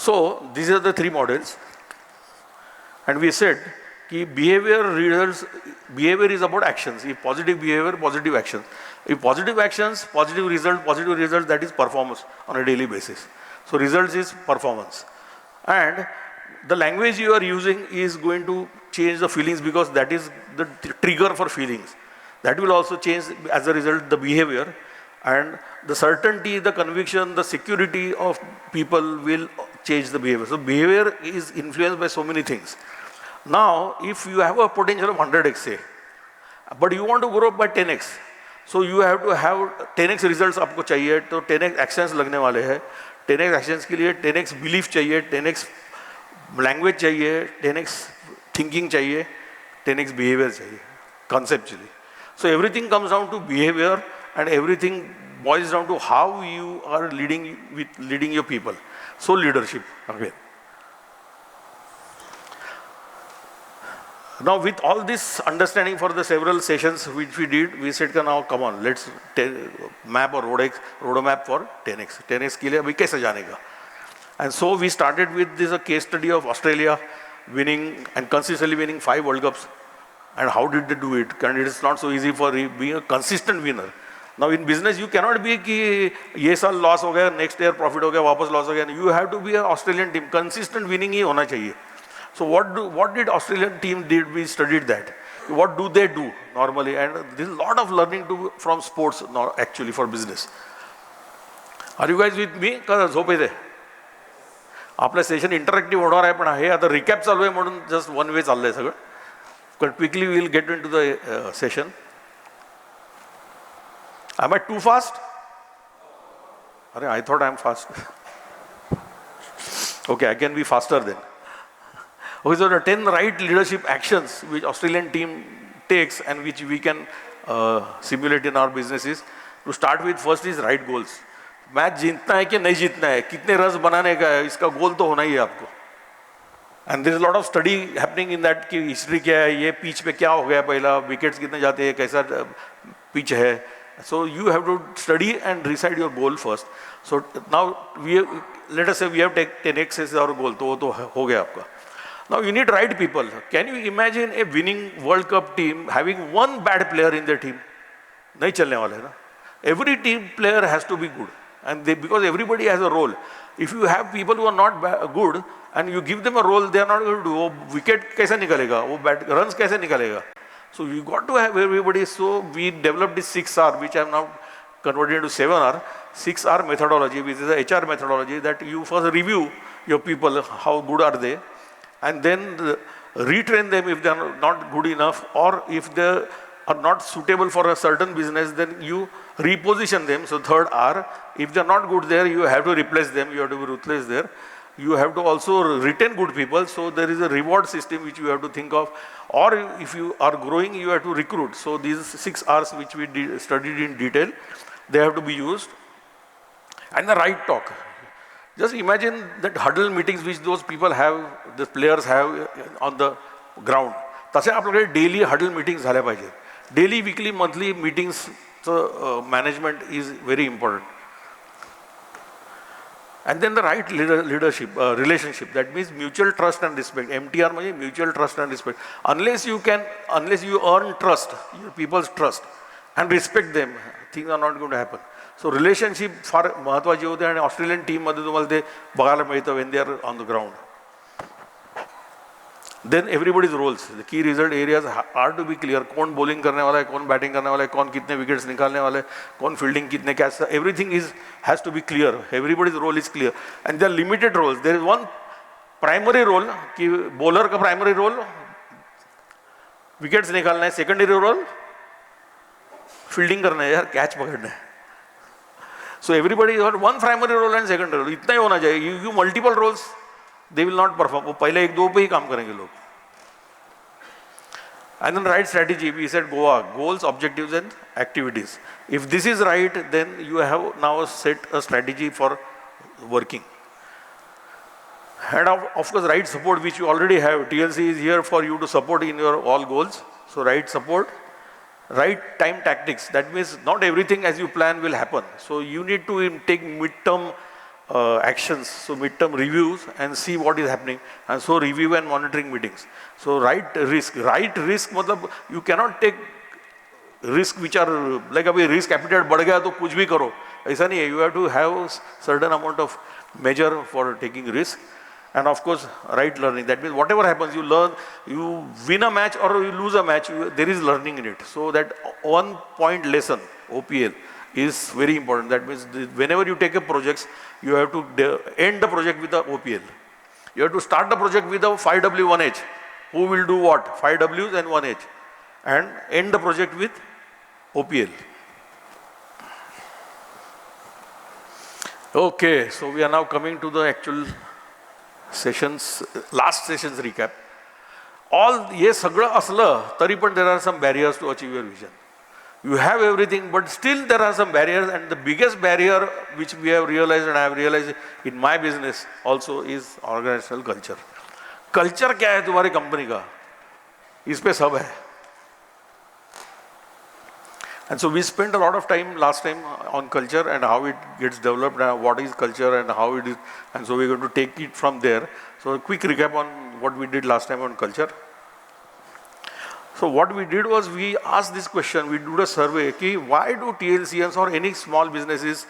Speaker 1: So these are the 3 models, and we said कि behavior is about actions. If positive behavior, positive actions. If positive actions, positive results, that is performance on a daily basis. So results is performance. And the language you are using is going to change the feelings, because that is the trigger for feelings. That will also change as a result the behavior, and the certainty, the conviction, the security of people will change the behavior. So behavior is influenced by so many things. Now if you have a potential of 100x say, but you want to grow by 10x, so you have to have 10x results आपको चाहिए, तो 10x actions लगने वाले हैं. 10x actions के लिए 10x belief चाहिए, 10x language चाहिए, 10x thinking चाहिए, 10x behavior चाहिए, conceptually. So everything comes down to behavior, and everything boils down to how you are leading your people. So leadership again. Now with all this understanding for the several sessions which we did, we said now come on, let's map a roadmap for 10x. 10x के लिए अभी कैसे जानेगा? And so we started with this a case study of Australia winning and consistently winning 5 World Cups. And how did they do it? And it is not so easy for being a consistent winner. Now in business you cannot be कि ये साल loss हो गया, next year profit हो गया, वापस loss हो गया. You have to be an Australian team. Consistent winning ही होना चाहिए. So what did Australian team did? We studied that. What do they do normally? And there is a lot of learning from sports actually for business. Are you guys with me? का झोप येते? आपलं session interactive होणार आहे, पण हे आता recap चालू आहे म्हणून जस्ट वन वे चाललंय सगळं. But quickly we will get into the session. Am I too fast? I thought I am fast. Okay, I can be faster then. Okay, so the 10 right leadership actions which Australian team takes and which we can simulate in our businesses. To start with, first is right goals. Match जीतना है कि नहीं जीतना है, कितने runs बनाने का है, इसका गोल तो होना ही है आपको. And there is a lot of study happening in that कि हिस्ट्री क्या है, ये पिच पे क्या हो गया पहला, विकेट्स कितने जाते हैं, कैसा पिच है, So you have to study and decide your goal first. So now let us say we have taken 10x as our goal, तो हो गया आपका. Now you need right people. Can you imagine a winning World Cup team having one bad player in their team? नहीं चलने वाला है ना. Every team player has to be good, and because everybody has a role. If you have people who are not good and you give them a role, they are not going to do. वो wicket कैसे निकलेगा? वो runs कैसे निकलेगा? So you got to have everybody. So we developed this 6R, which I have now converted into 7R. 6R methodology, which is a HR methodology that you first review your people, how good are they, and then retrain them if they are not good enough, or if they are not suitable for a certain business, then you reposition them. So third R, if they are not good there, you have to replace them, you have to be ruthless there. You have to also retain good people, so there is a reward system which you have to think of. Or if you are growing, you have to recruit. So these 6 R's which we studied in detail, they have to be used. And the right talk. Just imagine that huddle meetings which those people have, the players have on the ground. तसे आपल्याकडे daily huddle meetings झाल्या पाहिजे. Daily, weekly, monthly meetings, so management is very important. And then the right leadership, relationship, that means mutual trust and respect. MTR means mutual trust and respect. Unless you earn trust, your people's trust, and respect them, things are not going to happen. So relationship फार महत्त्वाचे होते आणि Australian team मध्ये तुम्हाला ते बघायला मिळतं when they are on the ground. Then everybody's roles, the key result areas are to be clear. कौन bowling करने वाला है, कौन batting करने वाला है, कौन कितने wickets निकालने वाला है, कौन fielding कितने catch, everything has to be clear. Everybody's role is clear, and there are limited roles. There is one primary role कि bowler का primary role wickets निकालना है, secondary role fielding करना है यार, catch पकड़ना है. So everybody has one primary role and secondary role. इतना ही होना चाहिए. You give multiple roles, they will not perform. वो पहले एक दो पे ही काम करेंगे लोग. And then right strategy, we said Goa, goals, objectives and activities. If this is right, then you have now set a strategy for working. And of course, right support, which you already have. TLC is here for you to support in your all goals. So right support. Right time tactics, that means not everything as you plan will happen. So you need to take midterm actions, so midterm reviews and see what is happening, and so review and monitoring meetings. So right risk मतलब you cannot take risk which are like अभी risk appetite बढ़ गया तो कुछ भी करो, ऐसा नहीं है. You have to have certain amount of measure for taking risk. And of course, right learning. That means whatever happens, you learn, you win a match or you lose a match, there is learning in it. So that 1 point lesson, OPL, is very important. That means whenever you take a project, you have to end the project with the OPL. You have to start the project with a 5W, 1H. Who will do what? 5Ws and 1H. And end the project with OPL. Okay, so we are now coming to the actual sessions, last sessions recap. All ये सगळं असलं तरी पण there are some barriers to achieve your vision. You have everything, but still there are some barriers, and the biggest barrier which we have realized, and I have realized in my business also, is organizational culture. Culture क्या है तुम्हारी company का? इस पे सब है. And so we spent a lot of time last time on culture and how it gets developed, and what is culture and how it is, and so we're going to take it from there. So a quick recap on what we did last time on culture. So what we did was we asked this question, we did a survey, ki why do TLCs or any small businesses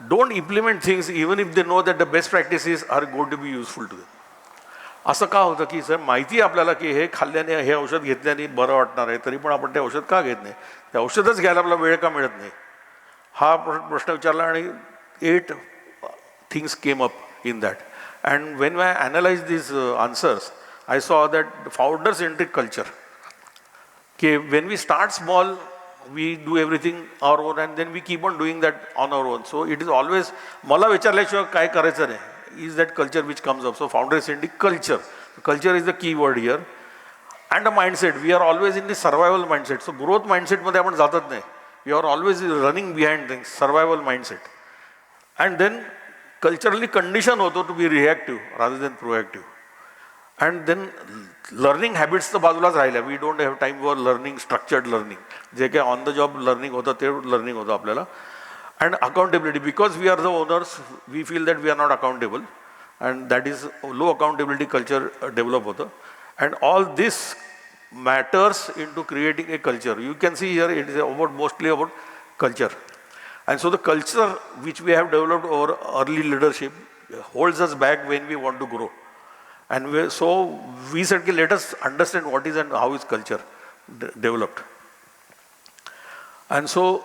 Speaker 1: don't implement things even if they know that the best practices are going to be useful to them. असं का होतं की sir माहिती आपल्याला की हे खाल्ल्याने हे औषध घेतल्याने बरं वाटणार आहे, तरी पण आपण ते औषध का घेत नाही, ते औषधच घ्यायला आपला वेळ का मिळत नाही, हा प्रश्न विचारला. आणि 8 things came up in that. And when I analyzed these answers, I saw that founder-centric culture. Okay, when we start small, we do everything our own, and then we keep on doing that on our own. So it is always मला विचारल्याशिवाय काय करायचं नाही, is that culture which comes up. So founder-centric culture. Culture is the key word here. And a mindset. We are always in the survival mindset. So growth mindset मध्ये आपण जातच नाही. We are always running behind things. Survival mindset. And then culturally condition होतो to be reactive rather than proactive. And then learning habits तर बाजूलाच राहिल्या. We don't have time for learning, structured learning. जे काही on the job learning होतं ते learning होतं आपल्याला. And accountability, because we are the owners, we feel that we are not accountable, and that is low accountability culture develop होतं. And all this matters into creating a culture. You can see here it is about mostly about culture. And so the culture which we have developed over early leadership holds us back when we want to grow. And so we said, let us understand what is and how is culture developed. And so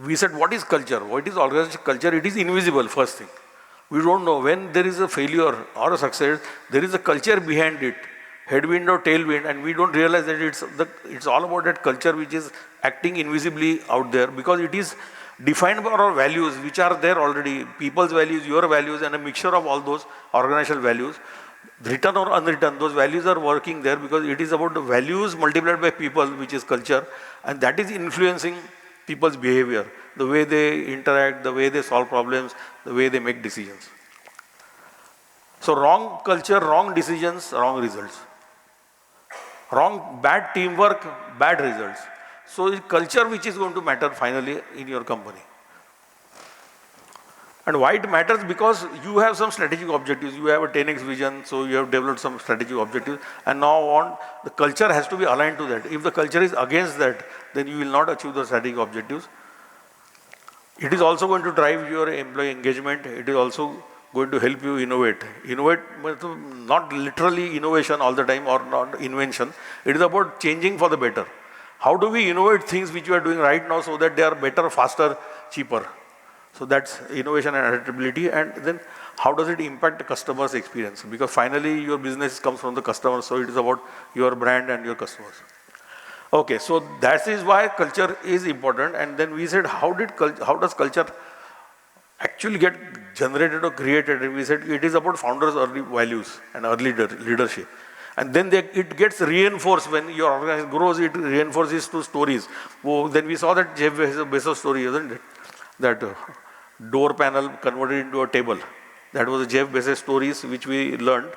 Speaker 1: we said, what is culture? What is organizational culture? It is invisible, first thing. We don't know when there is a failure or a success, there is a culture behind it, headwind or tailwind, and we don't realize that it's all about that culture which is acting invisibly out there, because it is defined by our values which are there already, people's values, your values, and a mixture of all those organizational values. Written or unwritten, those values are working there because it is about the values multiplied by people, which is culture, and that is influencing people's behavior, the way they interact, the way they solve problems, the way they make decisions. So wrong culture, wrong decisions, wrong results. Bad teamwork, bad results. So it's culture which is going to matter finally in your company. And why it matters? Because you have some strategic objectives. You have a 10x vision, so you have developed some strategic objectives. And now the culture has to be aligned to that. If the culture is against that, then you will not achieve the strategic objectives. It is also going to drive your employee engagement. It is also going to help you innovate. Innovate, not literally innovation all the time or not invention. It is about changing for the better. How do we innovate things which we are doing right now so that they are better, faster, cheaper? So that's innovation and adaptability. And then how does it impact the customer's experience? Because finally your business comes from the customer, so it is about your brand and your customers. Okay, so that is why culture is important. And then we said, how does culture actually get generated or created? And we said it is about founders' early values and early leadership. And then it gets reinforced when your organization grows, it reinforces through stories. Oh, then we saw that Jeff Bezos story, isn't it? That door panel converted into a table. That was a Jeff Bezos stories which we learned.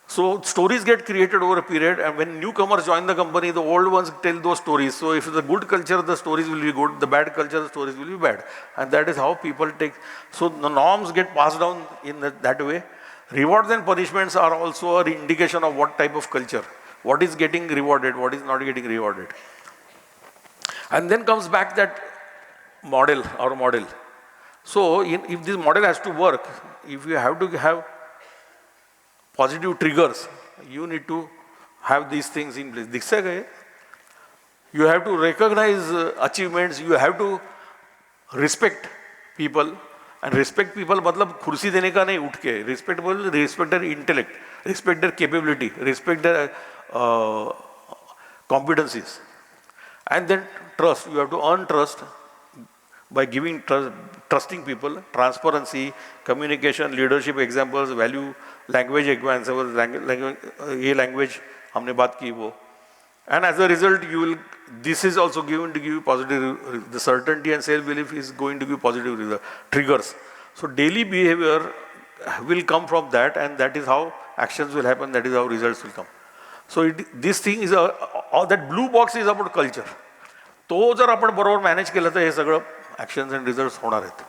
Speaker 1: So stories get created over a period, and when newcomers join the company, the old ones tell those stories. So if it's a good culture, the stories will be good. The bad culture, the stories will be bad. And that is how people take. So the norms get passed down in that way. Rewards and punishments are also an indication of what type of culture. What is getting rewarded, what is not getting rewarded. And then comes back that model. So if this model has to work, if you have to have positive triggers, you need to have these things in place. You have to recognize achievements, you have to respect people. And respect people मतलब कुर्सी देने का नहीं उठ के, respect their intellect, respect their capability, respect their competencies. And then trust, you have to earn trust by giving trusting people, transparency, communication, leadership examples, value, language examples, language हमने बात की वो. And as a result, this is also going to give you positive, the certainty and self-belief is going to give positive triggers. So daily behavior will come from that, and that is how actions will happen, that is how results will come. So this thing is, all that blue box is about culture. तो जर आपण बरोबर manage केलं तर हे सगळं actions and results होणार आहेत.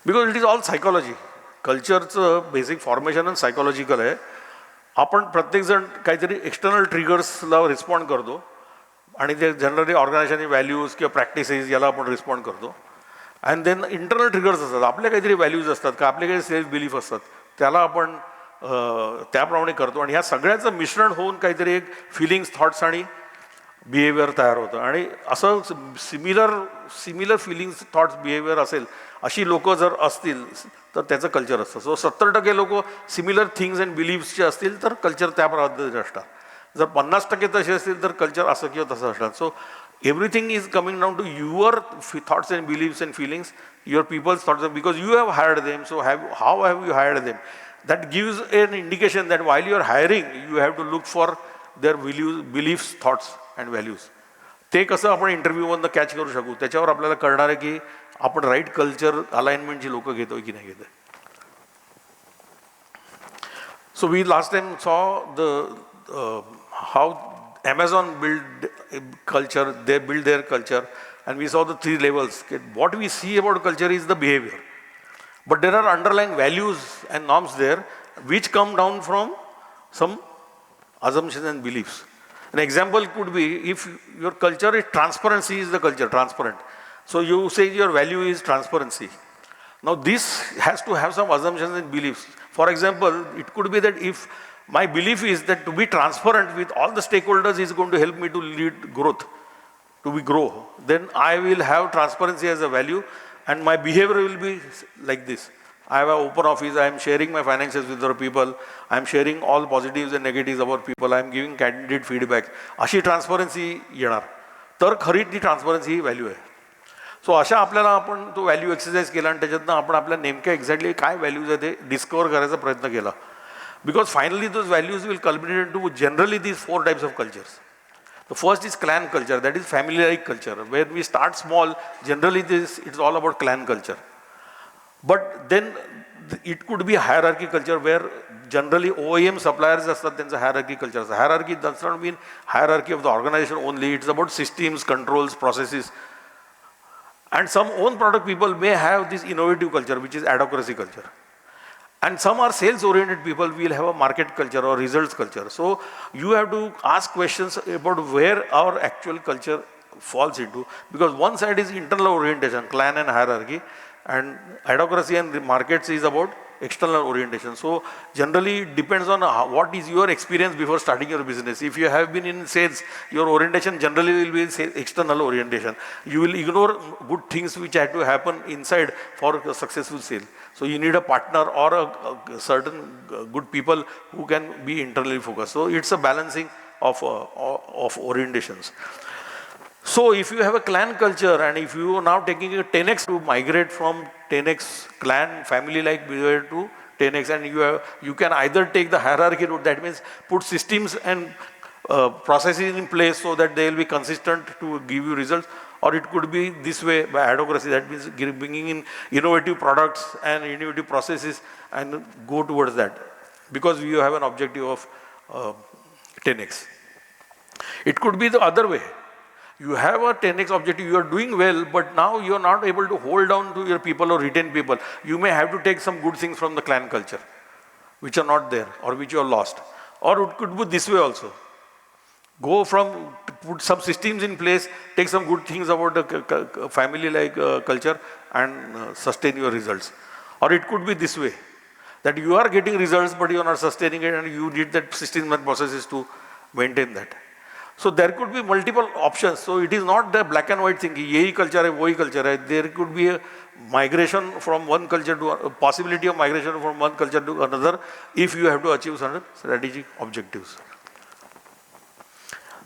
Speaker 1: Because it is all psychology. Cultureचं basic formation and psychological आहे. आपण प्रत्येकजण काहीतरी एक्सटर्नल ट्रिगर्सला रिस्पॉन्ड करतो आणि ते जनरली ऑर्गनायझेशनचे व्हॅल्यूज किंवा प्रॅक्टिसेस याला आपण रिस्पॉन्ड करतो. अँड देन इंटरनल ट्रिगर्स असतात, आपले काहीतरी व्हॅल्यूज असतात का आपले काही सेल्फ बिलीफ असतात, त्याला आपण त्याप्रमाणे करतो. आणि ह्या सगळ्याचं मिश्रण होऊन काहीतरी एक फिलिंग्स, थॉट्स आणि बिहेवियर तयार होतं. आणि असं सिमिलर फिलिंग्स, थॉट्स, बिहेवियर असेल अशी लोक जर असतील तर त्याचं कल्चर असतं. सो 70% लोक सिमिलर थिंग्स अँड बिलीव्सचे असतील तर कल्चर त्या पद्धतीचे असतात. जर 50% तसे असतील तर कल्चर असं किंवा तसं असतात. So everything is coming down to your thoughts and beliefs and feelings, your people's thoughts, because you have hired them. So how have you hired them? That gives an indication that while you are hiring you have to look for their beliefs, thoughts and values. ते कसं आपण इंटरव्ह्यूमधनं catch करू शकू, त्याच्यावर आपल्याला कळणार आहे की आपण राईट कल्चर अलाइनमेंटची लोक घेतोय की नाही घेतोय. So we last time saw how Amazon build culture, they build their culture, and we saw the 3 levels. Okay, what we see about culture is the behavior. But there are underlying values and norms there which come down from some assumptions and beliefs. An example could be if your culture is transparency is the culture, transparent. So you say your value is transparency. Now this has to have some assumptions and beliefs. For example, it could be that if my belief is that to be transparent with all the stakeholders is going to help me to lead growth, grow, then I will have transparency as a value and my behavior will be like this. I have an open office, I am sharing my finances with other people, I am sharing all positives and negatives about people, I am giving candid feedback. अशी transparency येणार. तर खरी ती transparency ही value आहे. सो अशा आपल्याला आपण तो व्हॅल्यू एक्सरसाइज केला आणि त्याच्यातनं आपण आपल्या नेमक्या एक्झॅक्टली काय व्हॅल्यूज आहे ते डिस्कवर करायचा प्रयत्न केला. Because finally those values will culminate to generally these 4 types of cultures. The first is clan culture, that is family-like culture. Where we start small, generally it's all about clan culture. But then it could be hierarchy culture where generally OEM suppliers asतात त्यांचं hierarchy culture. Hierarchy does not mean hierarchy of the organization only, it's about systems, controls, processes. And some own product people may have this innovative culture which is adhocracy culture. And some are sales-oriented people, will have a market culture or results culture. So you have to ask questions about where our actual culture falls into. Because one side is internal orientation, clan and hierarchy, and adhocracy and the markets is about external orientation. So generally it depends on what is your experience before starting your business. If you have been in sales, your orientation generally will be external orientation. You will ignore good things which have to happen inside for a successful sale. So you need a partner or a certain good people who can be internally focused. So it's a balancing of orientations. So if you have a clan culture and if you are now taking a 10x to migrate from 10x clan family-like behavior to 10x, and you can either take the hierarchy route, that means put systems and processes in place so that they will be consistent to give you results, or it could be this way by adhocracy, that means bringing in innovative products and innovative processes and go towards that because you have an objective of 10x. It could be the other way. You have a 10x objective, you are doing well, but now you are not able to hold on to your people or retain people. You may have to take some good things from the clan culture, which are not there or which you are lost. Or it could be this way also. Go from, put some systems in place, take some good things about the family-like culture and sustain your results. Or it could be this way, that you are getting results, but you are not sustaining it and you need that systems and processes to maintain that. So there could be multiple options. So it is not the black and white thinking, yehi culture hai, wohi culture hai. There could be a migration from one culture to a possibility of migration from one culture to another if you have to achieve certain strategic objectives.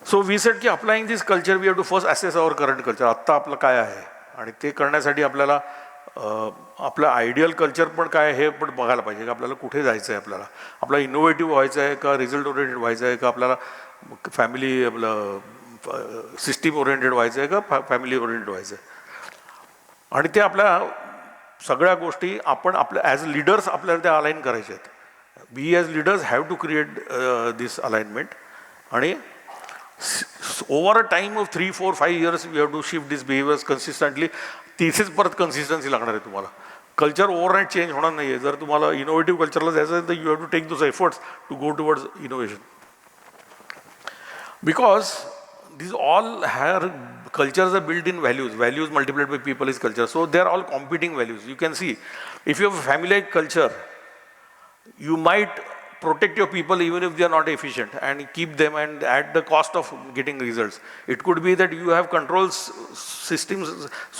Speaker 1: So we said ki applying this culture, we have to first assess our current culture. आत्ता आपलं काय आहे आणि ते करण्यासाठी आपल्याला आपलं ideal culture पण काय हे पण बघायला पाहिजे की आपल्याला कुठे जायचं आहे, आपल्याला इनोव्हेटिव्ह व्हायचं आहे का रिझल्ट ओरिएंटेड व्हायचं आहे का आपल्याला फॅमिली आपलं सिस्टीम ओरिएंटेड व्हायचं आहे का फॅमिली ओरिएंटेड व्हायचं आहे. आणि ते आपल्या सगळ्या गोष्टी आपण आपल्या ॲज लीडर्स आपल्याला त्या अलाइन करायच्या आहेत. We as leaders have to create this alignment आणि over a time of 3, 4, 5 years we have to shift these behaviors consistently. तिथेच परत कन्सिस्टन्सी लागणार आहे तुम्हाला. कल्चर ओव्हरनाईट चेंज होणार नाही आहे. जर तुम्हाला इनोव्हेटिव्ह कल्चरला जायचं आहे तर you have to take those efforts to go towards innovation. Because these all have cultures are built in values multiplied by people is culture, so they are all competing values. You can see if you have a family culture, you might protect your people even if they are not efficient and keep them and at the cost of getting results. It could be that you have controls systems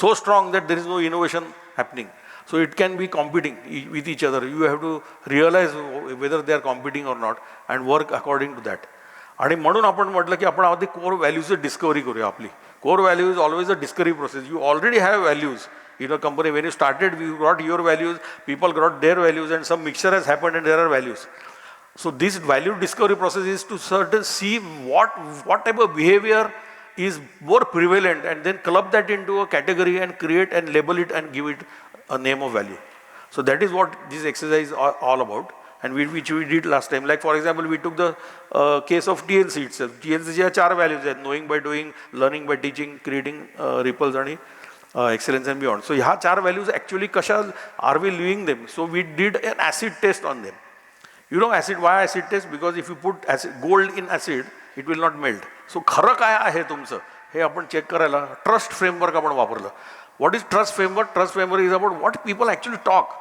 Speaker 1: so strong that there is no innovation happening, so it can be competing with each other. You have to realize whether they are competing or not and work according to that. आणि म्हणून आपण म्हटलं की आपण आधी core व्हॅल्यूजची discovery करूया. आपली core value is always a discovery process. You already have values in a company. When you started, you got your values, people got their values, and some mixture has happened and there are values. So this value discovery process is to see what type of behavior is more prevalent and then club that into a category and create and label it and give it a name of value. So that is what this exercise is all about. and which we did last time. Like for example, we took the case of TLC itself. TLCच्या 4 values आहेत: knowing by doing, learning by teaching, creating ripples आणि excellence and beyond. So ह्या 4 values actually कशा are we living them? So we did an acid test on them. You know acid, why acid test? Because if you put gold in acid, it will not melt. So खरं काय आहे तुमचं हे आपण check करायला trust framework आपण वापरलं. What is trust framework? Trust framework is about what people actually talk.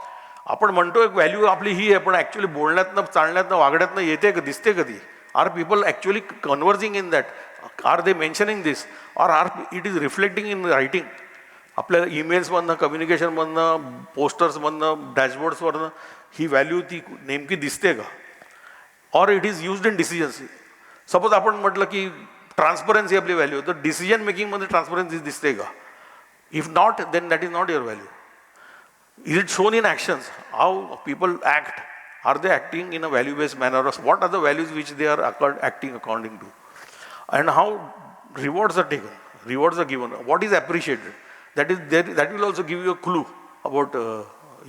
Speaker 1: आपण म्हणतो एक व्हॅल्यू आपली ही आहे, पण ॲक्च्युली बोलण्यातनं, चालण्यातनं, वागण्यातनं येते का, दिसते कधी? Are people actually converging in that? Are they mentioning this? Or are it is reflecting in writing? आपल्या ईमेल्समधनं, कम्युनिकेशनमधनं, पोस्टर्समधनं, डॅशबोर्ड्सवरनं ही व्हॅल्यू ती नेमकी दिसते का? Or it is used in decisions. Suppose आपण म्हटलं की ट्रान्सपरन्सी आपली व्हॅल्यू, तर डिसिजन मेकिंगमध्ये ट्रान्सपरन्सी दिसते का? If not, then that is not your value. Is it shown in actions? How people act? Are they acting in a value-based manner? What are the values which they are acting according to? And how rewards are taken? Rewards are given. What is appreciated? That will also give you a clue about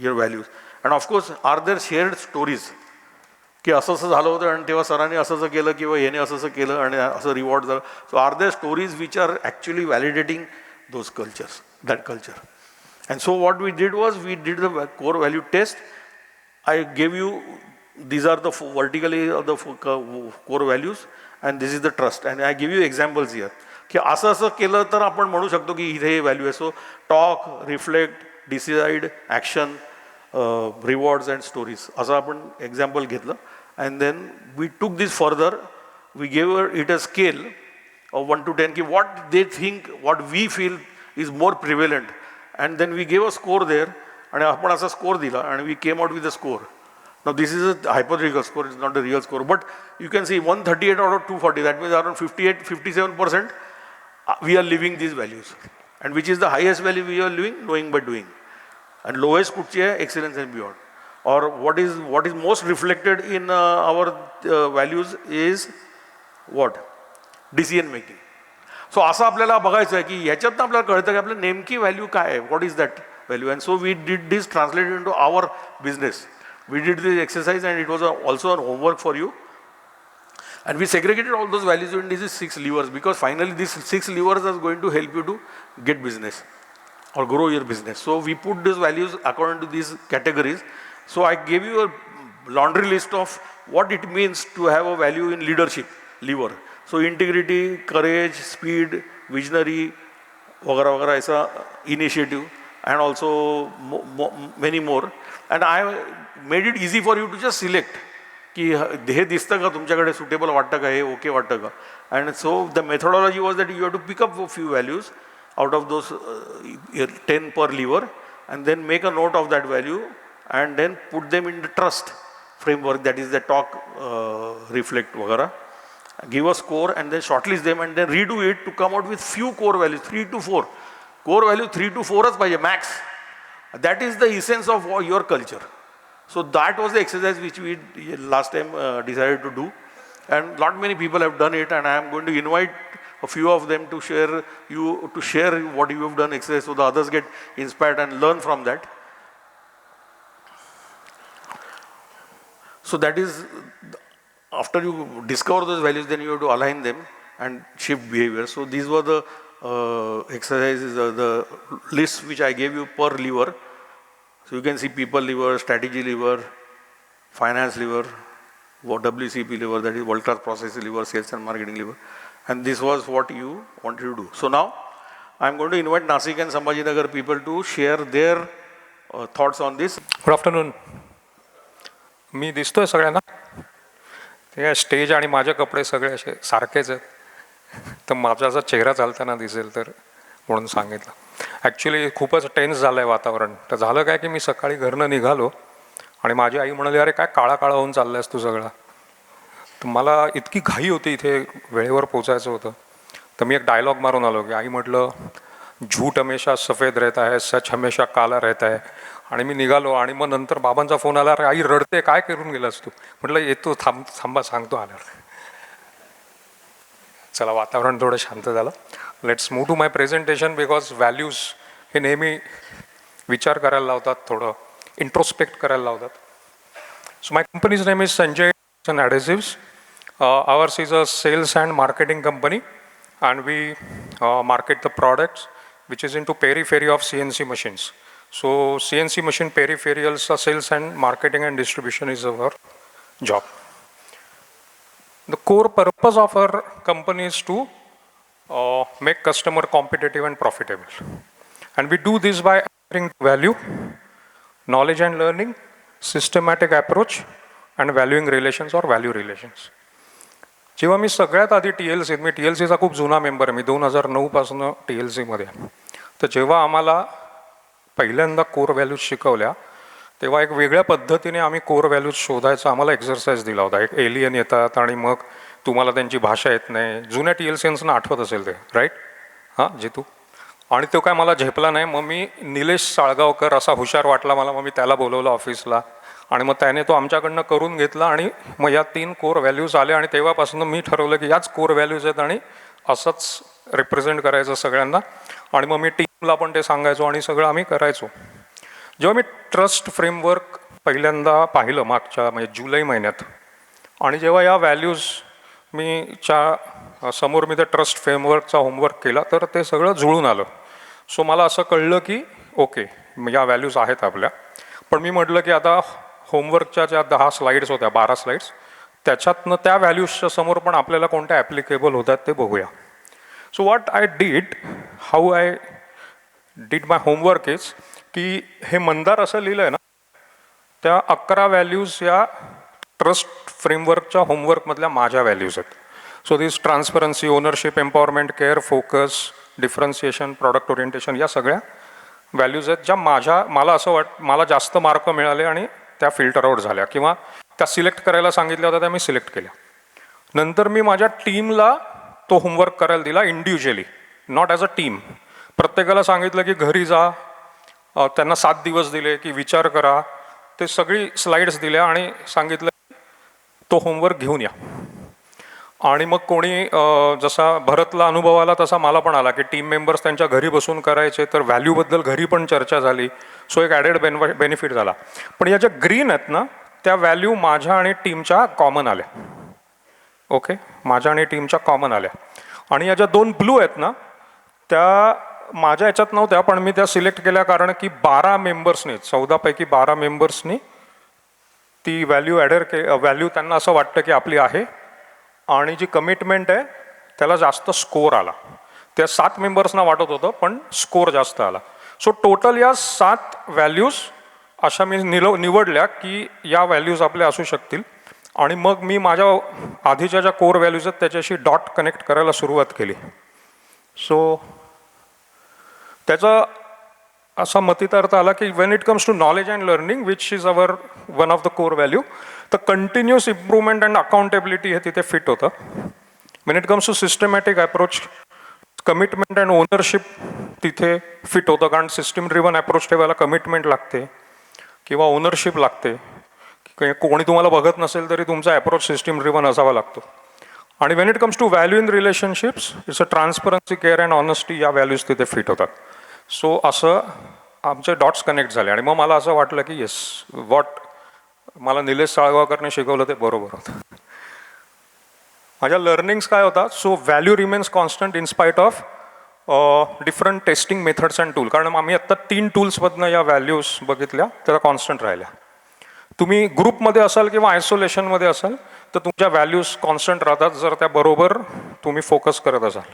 Speaker 1: your values. And of course, are there shared stories? की असं असं झालं होतं आणि तेव्हा सरांनी असं असं केलं किंवा याने असं असं केलं आणि असं रिवॉर्ड झालं. So are there stories which are actually validating those cultures, that culture. And so what we did was, we did the core value test. I gave you, these are the vertically of the core values, and this is the trust. And I give you examples here. की असं असं केलं तर आपण म्हणू शकतो की इथे हे व्हॅल्यू आहे. So talk, reflect, decide, action, rewards and stories असं आपण एक्झाम्पल घेतलं. And then we took this further. We gave it a scale of 1 to 10 की what they think, what we feel is more prevalent. And then we gave a score there, and आपण असा score दिला, and we came out with a score. Now this is a hypothetical score, it's not a real score, but you can see 138 out of 240, that means around 57% we are living these values. And which is the highest value we are living? Knowing by doing. And lowest कुठची आहे? Excellence and beyond. Or what is most reflected in our values is what? Decision making. सो असं आपल्याला बघायचं आहे की ह्याच्यातनं आपल्याला कळतं की आपलं नेमकी व्हॅल्यू काय आहे, what is that value. And so we did this translated into our business. We did this exercise and it was also an homework for you. And we segregated all those values in this 6 levers, because finally these 6 levers are going to help you to get business or grow your business. So we put these values according to these categories. So I gave you a laundry list of what it means to have a value in leadership lever. So integrity, courage, speed, visionary, वगैरह वगैरह ऐसा initiative, and also many more. And I made it easy for you to just select की हे दिसतं का तुमच्याकडे, suitable वाटतं का, हे okay वाटतं का. And so the methodology was that you have to pick up a few values out of those 10 per lever, and then make a note of that value, and then put them in the trust framework, that is the talk, reflect वगैरह. Give a score and then shortlist them and then redo it to come out with few core values, 3 to 4. Core value 3 to 4 is पाहिजे max. That is the essence of your culture. So that was the exercise which we last time decided to do, and not many people have done it, and I am going to invite a few of them to share what you have done exercise, so the others get inspired and learn from that. So that is, after you discover those values, then you have to align them and shift behavior. So these were the exercises, the lists which I gave you per lever. So you can see people lever, strategy lever, finance lever, WCP lever, that is world class process lever, sales and marketing lever. And this was what you wanted to do. So now I am going to invite Nashik and Sambhajinagar people to share their thoughts on this.
Speaker 2: Good afternoon. मी दिसतोय सगळ्यांना? ते stage आणि माझे कपडे सगळे असे सारखेच आहेत, तर माझा जर चेहरा चालताना दिसेल तर म्हणून सांगितलं. ॲक्च्युली खूपच टेन्स झालं आहे वातावरण. तर झालं काय की मी सकाळी घरनं निघालो आणि माझी आई म्हणाली, अरे काय काळा काळा होऊन चालला आहेस तू सगळा. तर मला इतकी घाई होती, इथे वेळेवर पोचायचं होतं. तर मी एक डायलॉग मारून आलो की आई म्हटलं, झूठ हमेशा सफेद रहता है, सच हमेशा काला रहता है. आणि मी निघालो आणि मग नंतर बाबांचा फोन आला, अरे आई रडते, काय करून गेलास तू. म्हटलं येतो, थांबा सांगतो आल्यावर. चला वातावरण थोडं शांत झालं. Let's move to my presentation, because values हे नेहमी विचार करायला लावतात, थोडं इंट्रोस्पेक्ट करायला लावतात. So my company's name is Sanjay and Adhesives. Ours is a sales and marketing company, and we market the products which is into periphery of CNC machines. So CNC machine peripherals, sales and marketing and distribution is our job. The core purpose of our company is to make customer competitive and profitable. And we do this by offering value, knowledge and learning, systematic approach, and valuing relations or value relations. जेव्हा मी सगळ्यात आधी TLC, मी TLCचा खूप जुना member आहे, मी 2009 पासून TLCमध्ये. तर जेव्हा आम्हाला पहिल्यांदा कोर व्हॅल्यूज शिकवल्या तेव्हा एक वेगळ्या पद्धतीने आम्ही कोर व्हॅल्यूज शोधायचा आम्हाला एक्सरसाइज दिला होता. एक एलियन येतात आणि मग तुम्हाला त्यांची भाषा येत नाही. जुन्या TLCना आठवत असेल ते, राईट? हां जितू. आणि तो काय मला झेपला नाही. मग मी निलेश साळगावकर असा हुशार वाटला मला, मग मी त्याला बोलवलं ऑफिसला आणि मग त्याने तो आमच्याकडनं करून घेतला आणि मग या 3 कोर व्हॅल्यूज आल्या आणि तेव्हापासून मी ठरवलं की याच कोर व्हॅल्यूज आहेत आणि असंच रिप्रेझेंट करायचं सगळ्यांना. आणि मग मी टीमला पण ते सांगायचो आणि सगळं आम्ही करायचो. जेव्हा मी ट्रस्ट फ्रेमवर्क पहिल्यांदा पाहिलं मागच्या म्हणजे जुलै महिन्यात आणि जेव्हा या व्हॅल्यूज समोर मी त्या ट्रस्ट फ्रेमवर्कचा होमवर्क केला तर ते सगळं जुळून आलं. सो मला असं कळलं की ओके या व्हॅल्यूज आहेत आपल्या. पण मी म्हटलं की आता होमवर्कच्या ज्या 10 स्लाईड्स होत्या, 12 स्लाईड्स, त्याच्यातनं त्या व्हॅल्यूजच्या समोर पण आपल्याला कोणत्या ॲप्लिकेबल होतात ते बघूया. So what I did, how I did my homework is की हे मंदार असं लिहिलं आहे ना, त्या 11 व्हॅल्यूज या ट्रस्ट फ्रेमवर्कच्या होमवर्कमधल्या माझ्या व्हॅल्यूज आहेत. So this transparency, ownership, empowerment, care, focus, differentiation, product orientation या सगळ्या व्हॅल्यूज आहेत ज्या मला असं मला जास्त मार्क मिळाले आणि त्या फिल्टर आउट झाल्या किंवा त्या सिलेक्ट करायला सांगितल्या होत्या त्या मी सिलेक्ट केल्या. नंतर मी माझ्या टीमला तो होमवर्क करायला दिला individually, not as a team. प्रत्येकाला सांगितलं की घरी जा, त्यांना 7 दिवस दिले की विचार करा, ते सगळी स्लाईड्स दिल्या आणि सांगितलं तो होमवर्क घेऊन या. आणि मग कोणी जसा भरतला अनुभव आला तसा मला पण आला की टीम मेंबर्स त्यांच्या घरी बसून करायचे तर व्हॅल्यूबद्दल घरी पण चर्चा झाली. सो एक ॲडेड बेनिफिट झाला. पण या ज्या ग्रीन आहेत ना त्या व्हॅल्यू माझ्या आणि टीमच्या कॉमन आल्या. ओके, माझ्या आणि टीमच्या कॉमन आल्या. आणि या ज्या 2 ब्लू आहेत ना त्या माझ्या याच्यात नव्हत्या पण मी त्या सिलेक्ट केल्या कारण की 12 मेंबर्सनी 14 पैकी 12 मेंबर्सनी ती व्हॅल्यू त्यांना असं वाटतं की आपली आहे आणि जी कमिटमेंट आहे त्याला जास्त स्कोर आला. त्या 7 मेंबर्सना वाटत होतं पण स्कोर जास्त आला. सो टोटल या 7 व्हॅल्यूज अशा मी निवडल्या की या व्हॅल्यूज आपल्या असू शकतील. आणि मग मी माझ्या आधीच्या ज्या कोर व्हॅल्यूज आहेत त्याच्याशी डॉट कनेक्ट करायला सुरुवात केली. सो त्याचा असा मतितार्थ आला की when it comes to knowledge and learning which is our one of the core value, तर कंटिन्युअस इम्प्रूव्हमेंट अँड अकाउंटेबिलिटी हे तिथे फिट होतं. When it comes to systematic approach, commitment and ownership तिथे फिट होतं कारण सिस्टम ड्रिव्हन अप्रोच ठेवायला commitment लागते किंवा ओनरशिप लागते. कोणी तुम्हाला बघत नसेल तरी तुमचा अप्रोच सिस्टम ड्रिव्हन असावा लागतो. आणि when it comes to value in relationships it's a transparency, care and honesty या व्हॅल्यूज तिथे फिट होतात. सो असं आमचे डॉट्स कनेक्ट झाले आणि मग मला असं वाटलं की येस मला निलेश साळगावकरने शिकवलं ते बरोबर होतं. माझ्या लर्निंग्स काय होता, so value remains constant in spite of different testing methods and tool. कारण आम्ही आत्ता 3 टूल्समधनं या व्हॅल्यूज बघितल्या त्या कॉन्स्टंट राहिल्या. तुम्ही ग्रुपमध्ये असाल किंवा आयसोलेशनमध्ये असाल तर तुमच्या व्हॅल्यूज कॉन्स्टंट राहतात जर त्या बरोबर तुम्ही फोकस करत असाल.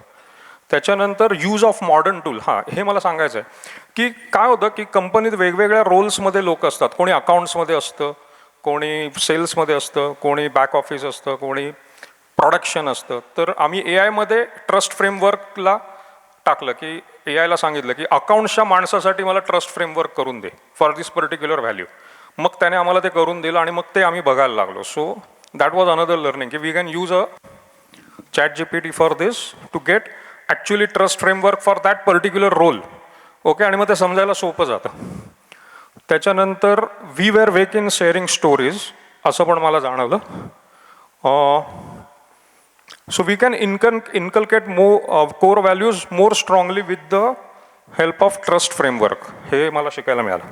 Speaker 2: त्याच्यानंतर यूज ऑफ मॉडर्न टूल, हां हे मला सांगायचं आहे की काय होतं की कंपनीत वेगवेगळ्या रोल्समध्ये लोक असतात. कोणी अकाउंट्समध्ये असतं, कोणी सेल्समध्ये असतं, कोणी बॅक ऑफिस असतं, कोणी प्रोडक्शन असतं. तर आम्ही AI ट्रस्ट फ्रेमवर्कला टाकलं की AIला सांगितलं की अकाउंट्सच्या माणसासाठी मला ट्रस्ट फ्रेमवर्क करून दे फॉर दिस पर्टिक्युलर व्हॅल्यू. मग त्याने आम्हाला ते करून दिलं आणि मग ते आम्ही बघायला लागलो. So that was another learning की we can use a ChatGPT for this to get actually trust framework for that particular role. Okay, आणि मग ते समजायला सोपं जातं. त्याच्यानंतर we were weak in sharing stories असं पण मला जाणवलं. So we can inculcate core values more strongly with the help of trust framework, हे मला शिकायला मिळालं.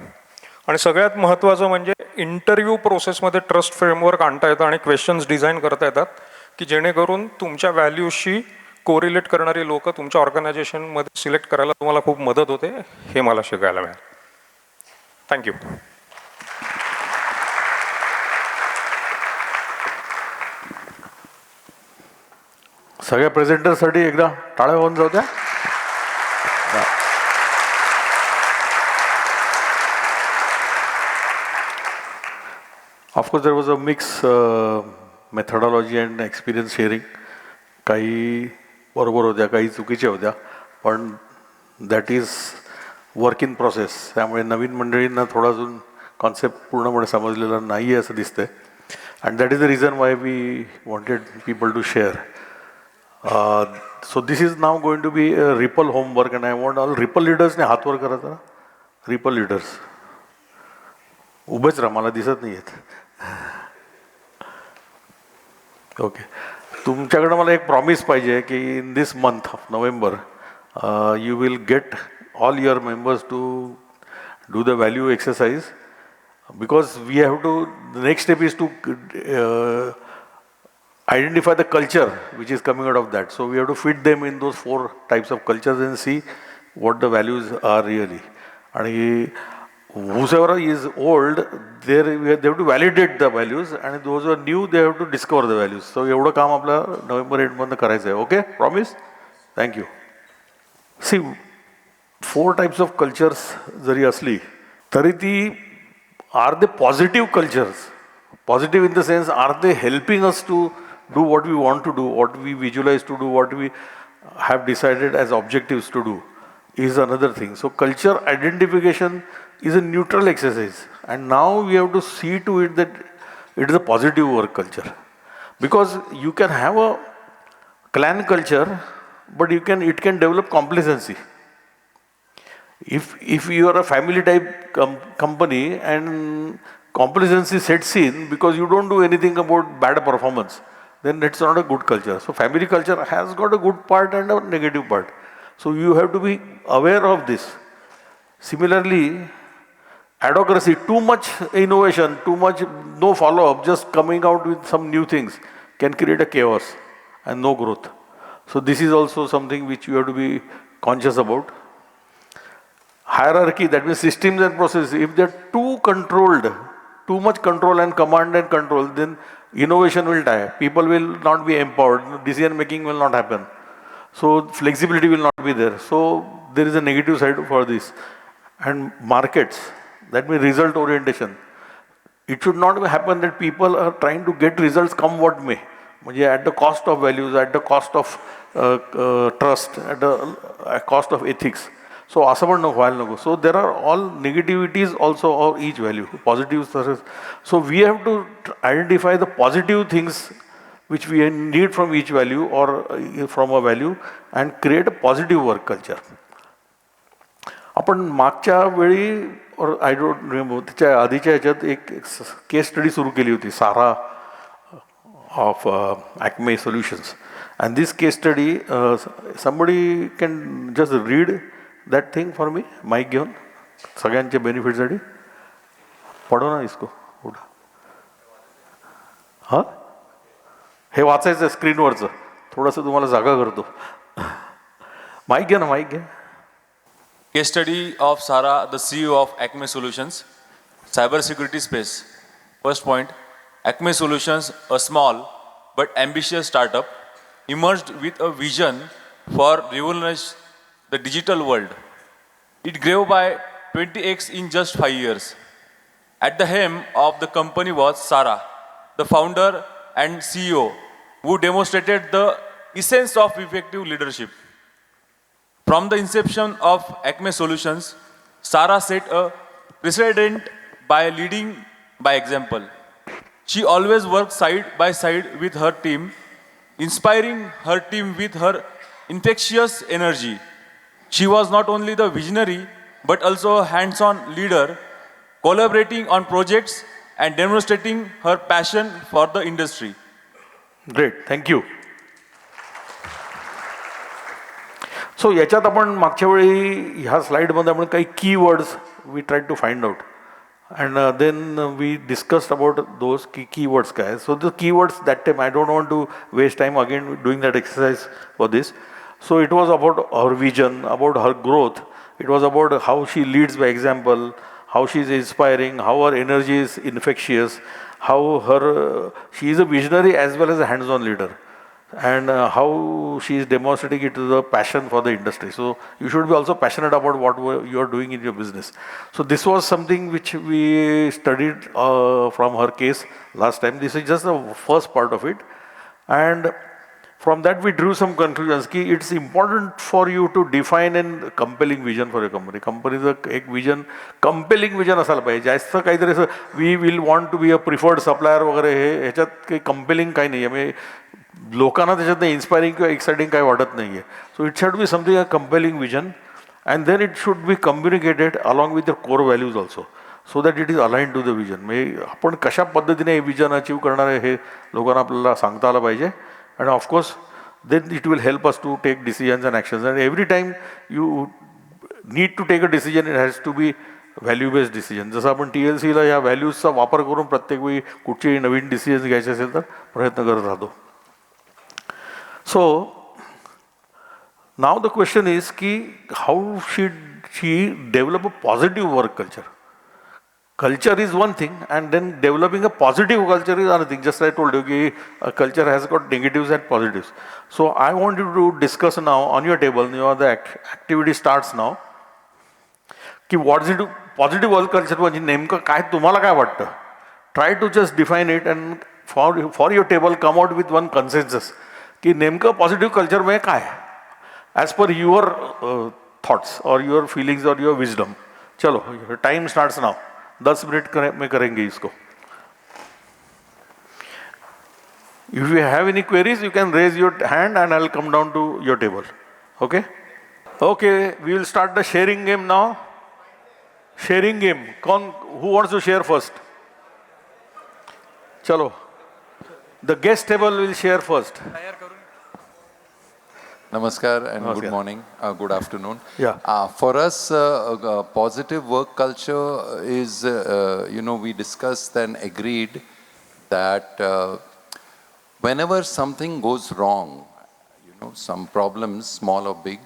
Speaker 2: आणि सगळ्यात महत्त्वाचं म्हणजे इंटरव्ह्यू प्रोसेसमध्ये ट्रस्ट फ्रेमवर्क आणता येतं आणि क्वेश्चन्स डिझाईन करता येतात की जेणेकरून तुमच्या व्हॅल्यूजशी कोरिलेट करणारी लोक तुमच्या ऑर्गनायझेशनमध्ये सिलेक्ट करायला तुम्हाला खूप मदत होते. हे मला शिकायला मिळालं. थँक्यू.
Speaker 1: सगळ्या प्रेझेंटरसाठी एकदा टाळ्या होऊन जाऊ द्या. Of course there was a mix methodology and experience sharing. काही बरोबर होत्या, काही चुकीच्या होत्या, पण that is work in process. त्यामुळे नवीन मंडळींना थोडा अजून कॉन्सेप्ट पूर्णपणे समजलेला नाही आहे असं दिसतंय. And that is the reason why we wanted people to share. So this is now going to be a Ripple homework, and I want all Ripple leaders ने हात वर करा जरा. Ripple leaders उभेच राहा, मला दिसत नाही आहेत. ओके, तुमच्याकडे मला एक प्रॉमिस पाहिजे की in this month of November you will get all your members to do the value exercise, because we have to, the next step is to identify the culture which is coming out of that. So we have to fit them in those 4 types of cultures and see what the values are really. And whosoever is old, they have to validate the values, and those who are new, they have to discover the values. So एवढं काम आपल्या नोव्हेंबर 8 मध्ये करायचं आहे. Okay, promise? Thank you. See, 4 types of cultures जरी असली तरी ती are they positive cultures. Positive in the sense, are they helping us to do what we want to do, what we visualize to do, what we have decided as objectives to do, is another thing. So culture identification is a neutral exercise, and now we have to see to it that it is a positive work culture. Because you can have a clan culture, but it can develop complacency. If you are a family type company and complacency sets in because you don't do anything about bad performance, then it's not a good culture. So family culture has got a good part and a negative part. So you have to be aware of this. Similarly, advocacy, too much innovation, too much no follow-up, just coming out with some new things can create a chaos and no growth. So this is also something which you have to be conscious about. Hierarchy, that means systems and processes, if they're too controlled, too much control and command and control, then innovation will die. People will not be empowered. Decision making will not happen. So flexibility will not be there. So there is a negative side for this. And markets, that means result orientation. It should not happen that people are trying to get results come what may. At the cost of values, at the cost of trust, at the cost of ethics. So असं पण नको व्हायला नको. So there are all negativities also of each value, positives. So we have to identify the positive things which we need from each value or from a value and create a positive work culture. आपण मागच्या वेळी और I don't remember त्याच्या आधीच्या ह्याच्यात एक case study सुरू केली होती, सारा of Acme Solutions. And this case study, somebody can just read that thing for me, mic घेऊन सगळ्यांच्या बेनिफिटसाठी पडो ना इसको. हां, हे वाचायचं स्क्रीनवरचं, थोडंसं तुम्हाला जागा करतो. माईक घ्या ना, माईक घ्या.
Speaker 3: Case study of Sara, the CEO of Acme Solutions, cybersecurity space. First point, Acme Solutions, a small but ambitious startup, emerged with a vision for revolutionize the digital world. It grew by 20x in just 5 years. At the helm of the company was Sara, the founder and CEO, who demonstrated the essence of effective leadership. From the inception of Acme Solutions, Sara set a precedent by leading by example. She always worked side by side with her team, inspiring her team with her infectious energy. She was not only the visionary, but also a hands-on leader, collaborating on projects and demonstrating her passion for the industry.
Speaker 1: Great, thank you. So याच्यात आपण मागच्या वेळी ह्या स्लाइडमध्ये आपण काही key words we try to find out. And then we discussed about those keywords, guys. So the keywords that time, I don't want to waste time again doing that exercise for this. So it was about her vision, about her growth. It was about how she leads by example, how she is inspiring, how her energy is infectious, how she is a visionary as well as a hands-on leader, and how she is demonstrating it to the passion for the industry. So you should be also passionate about what you are doing in your business. So this was something which we studied from her case last time. This is just the first part of it, and from that we drew some conclusions. Ki it's important for you to define a compelling vision for your company. Companyचं एक vision, compelling vision असायला पाहिजे. जास्त काहीतरी असं we will want to be a preferred supplier वगैरे हे ह्याच्यात काही compelling काही नाही आहे. म्हणजे लोकांना त्याच्यात इन्स्पायरिंग किंवा एक्साइटिंग काही वाटत नाही आहे. So it should be something a compelling vision and then it should be communicated along with the core values also so that it is aligned to the vision. म्हणजे आपण कशा पद्धतीने हे विजन अचीव करणार आहे हे लोकांना आपल्याला सांगता आलं पाहिजे. And of course then it will help us to take decisions and actions. And every time you need to take a decision, it has to be value based decision. जसं आपण TLCला या व्हॅल्यूजचा वापर करून प्रत्येक वेळी कुठचेही नवीन डिसिजन्स घ्यायचे असेल तर प्रयत्न करत राहतो. So now the question is की how she develop a positive work culture. Culture is one thing, and then developing a positive culture is another thing. Just I told you, कि a culture has got negatives and positives. So I want you to discuss now on your table. The activity starts now. कि what is it? Positive work culture म्हणजे नेमकं काय तुम्हाला काय वाटतं? Try to just define it and for your table come out with one consensus. कि नेमकं positive culture में काय? As per your thoughts or your feelings or your wisdom. चलो, time starts now. 10 मिनट में करेंगे इसको. If you have any queries, you can raise your hand and I'll come down to your table. Okay? Okay, we will start the sharing game now. Sharing game. Who wants to share first? Chalo. The guest table will share first.
Speaker 4: Namaskar and good morning, good afternoon.
Speaker 1: Yeah.
Speaker 4: For us, positive work culture is, we discussed and agreed that whenever something goes wrong, some problems, small or big,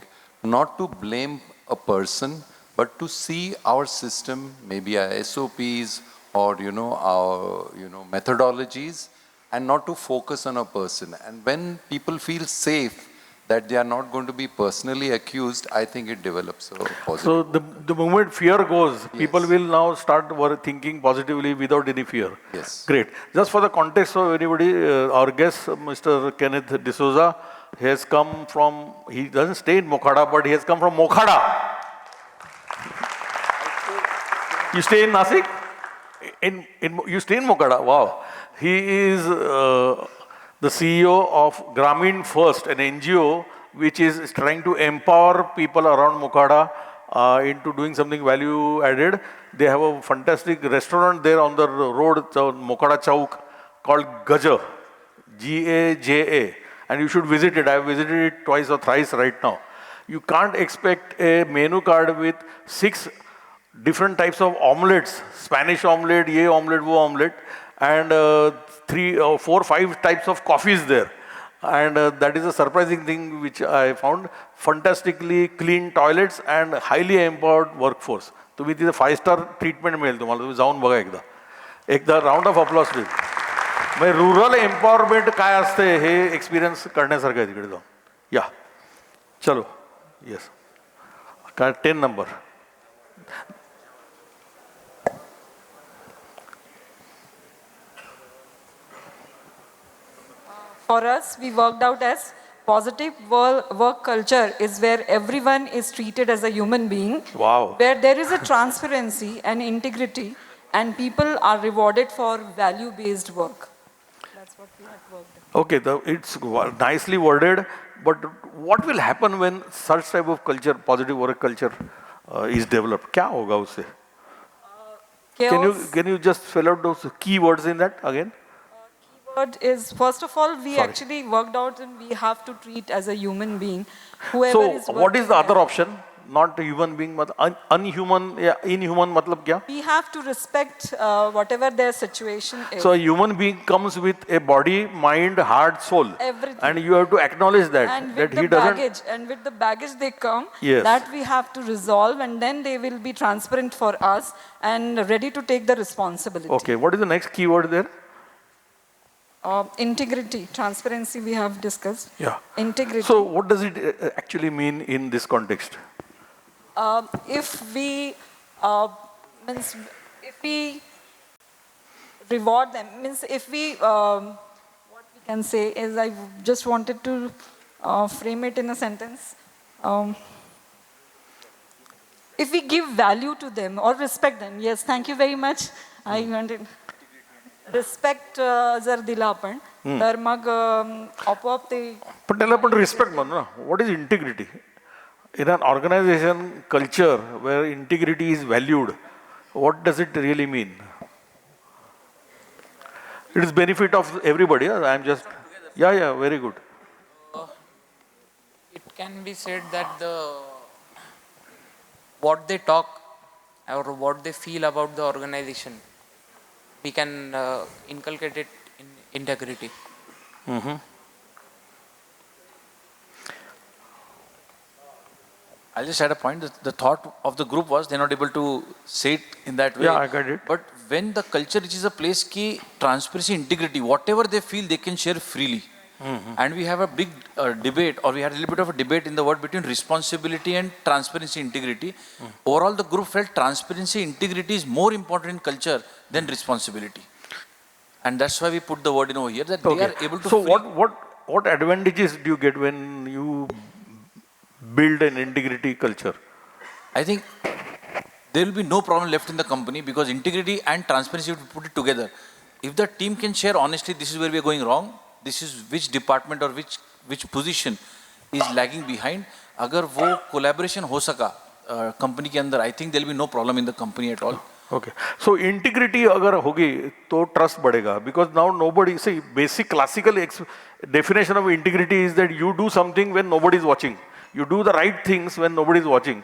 Speaker 4: not to blame a person, but to see our system, maybe our SOPs or, our, methodologies, and not to focus on a person. And when people feel safe, that they are not going to be personally accused, I think it develops a positive.
Speaker 1: So the moment fear goes, people will now start thinking positively without any fear.
Speaker 4: Yes.
Speaker 1: Great. Just for the context of anybody, our guest, Mr. Kenneth D'Souza, he has come from, he doesn't stay in Mokhada, but he has come from Mokhada. You stay in Nashik? You stay in Mokhada? Wow. He is the CEO of Grameen First, an NGO which is trying to empower people around Mokhada into doing something value added. They have a fantastic restaurant there on the road, Mokhada Chowk, called Gaja, Gaja, and you should visit it. I have visited it twice or thrice right now. You can't expect a menu card with 6 different types of omelets, Spanish omelette, ye omelette, wo omelette, and 3 or 4 5 types of coffees there. And that is a surprising thing which I found. Fantastically clean toilets and highly empowered workforce. तुम्ही तिथे 5-star treatment मिळेल तुम्हाला. तुम्ही जाऊन बघा एकदा round of applause please. म्हणजे rural empowerment काय असते हे एक्सपिरियन्स करण्यासारखं आहे तिकडे जाऊन. या चलो. येस. काय 10 number.
Speaker 5: For us, we worked out as positive work culture is where everyone is treated as a human being.
Speaker 1: Wow.
Speaker 5: Where there is a transparency and integrity and people are rewarded for value-based work. That's what we have worked on.
Speaker 1: Okay, it's nicely worded, but what will happen when such type of culture, positive work culture is developed? क्या होगा उससे? Can you just spell out those key words in that again?
Speaker 5: Keyword is, first of all, we actually worked out and we have to treat as a human being. Whoever
Speaker 1: So
Speaker 5: is
Speaker 1: what is the other option? Not human being, unhuman, या inhuman मतलब क्या?
Speaker 5: We have to respect whatever their situation is.
Speaker 1: So a human being comes with a body, mind, heart, soul.
Speaker 5: Everything.
Speaker 1: And you have to acknowledge that.
Speaker 5: And
Speaker 1: that
Speaker 5: with
Speaker 1: he
Speaker 5: the
Speaker 1: doesn't.
Speaker 5: baggage, and with the baggage they come,
Speaker 1: Yes.
Speaker 5: that we have to resolve, and then they will be transparent for us and ready to take the responsibility.
Speaker 1: Okay, what is the next keyword there?
Speaker 5: Integrity, transparency we have discussed.
Speaker 1: Yeah.
Speaker 5: Integrity.
Speaker 1: So what does it actually mean in this context?
Speaker 5: If we means if we reward them, means if we what we can say is, I just wanted to frame it in a sentence. If we give value to them or respect them, yes, thank you very much. I wanted respect जर दिला आपण तर मग आपोआप ते
Speaker 1: पण त्याला पण respect म्हणू ना. What is integrity? In an organization culture where integrity is valued, what does it really mean? It is benefit of everybody. I am just, yeah, very good.
Speaker 6: It can be said that what they talk or what they feel about the organization, we can inculcate it in integrity.
Speaker 3: I'll just add a point. The thought of the group was they're not able to say it in that way.
Speaker 1: Yeah, I got it.
Speaker 3: But when the culture reaches a place ki transparency, integrity, whatever they feel, they can share freely. And we have a big debate, or we had a little bit of a debate in the word between responsibility and transparency, integrity. Overall, the group felt transparency, integrity is more important in culture than responsibility. And that's why we put the word in over here, that they are able to.
Speaker 1: So what advantages do you get when you build an integrity culture?
Speaker 3: I think there will be no problem left in the company, because integrity and transparency, if we put it together, if the team can share honestly, this is where we are going wrong, this is which department or which position is lagging behind, agar wo collaboration ho saka company ke andar, I think there will be no problem in the company at all.
Speaker 1: Okay. So integrity अगर होगी तो trust बढ़ेगा, because now nobody, see, basic classical definition of integrity is that you do something when nobody is watching. You do the right things when nobody is watching.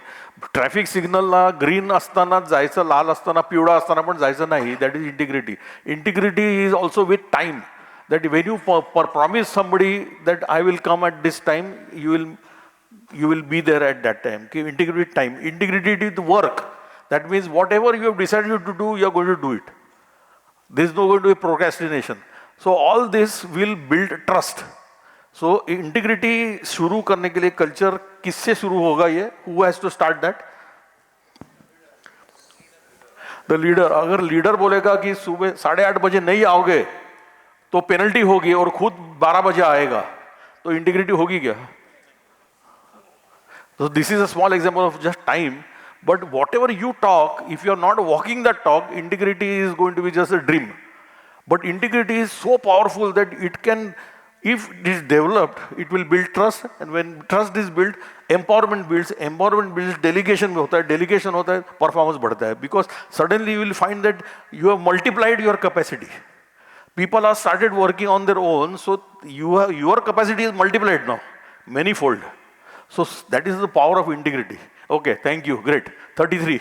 Speaker 1: Traffic signal La green असताना जायचं, लाल असताना पिवळा असताना पण जायचं नाही. That is integrity. Integrity is also with time. That when you promise somebody that I will come at this time, you will be there at that time. Okay? Integrity time. Integrity is the work. That means whatever you have decided to do, you are going to do it. There is no going to be procrastination. So all this will build trust. So integrity शुरू करने के लिए culture किससे शुरू होगा ये? Who has to start that? The leader. अगर leader बोलेगा कि सुबह 8:30 बजे नहीं आओगे तो पेनल्टी होगी और खुद 12 बजे आएगा, तो इंटीग्रिटी होगी क्या? So this is a small example of just time. But whatever you talk, if you are not walking that talk, integrity is going to be just a dream. But integrity is so powerful that it can, if it is developed, it will build trust. And when trust is built, empowerment builds, delegation में होता है, delegation होता है, performance बढ़ता है. Because suddenly you will find that you have multiplied your capacity. People have started working on their own, so your capacity is multiplied now, manifold. So that is the power of integrity. Okay, thank you, great. 33.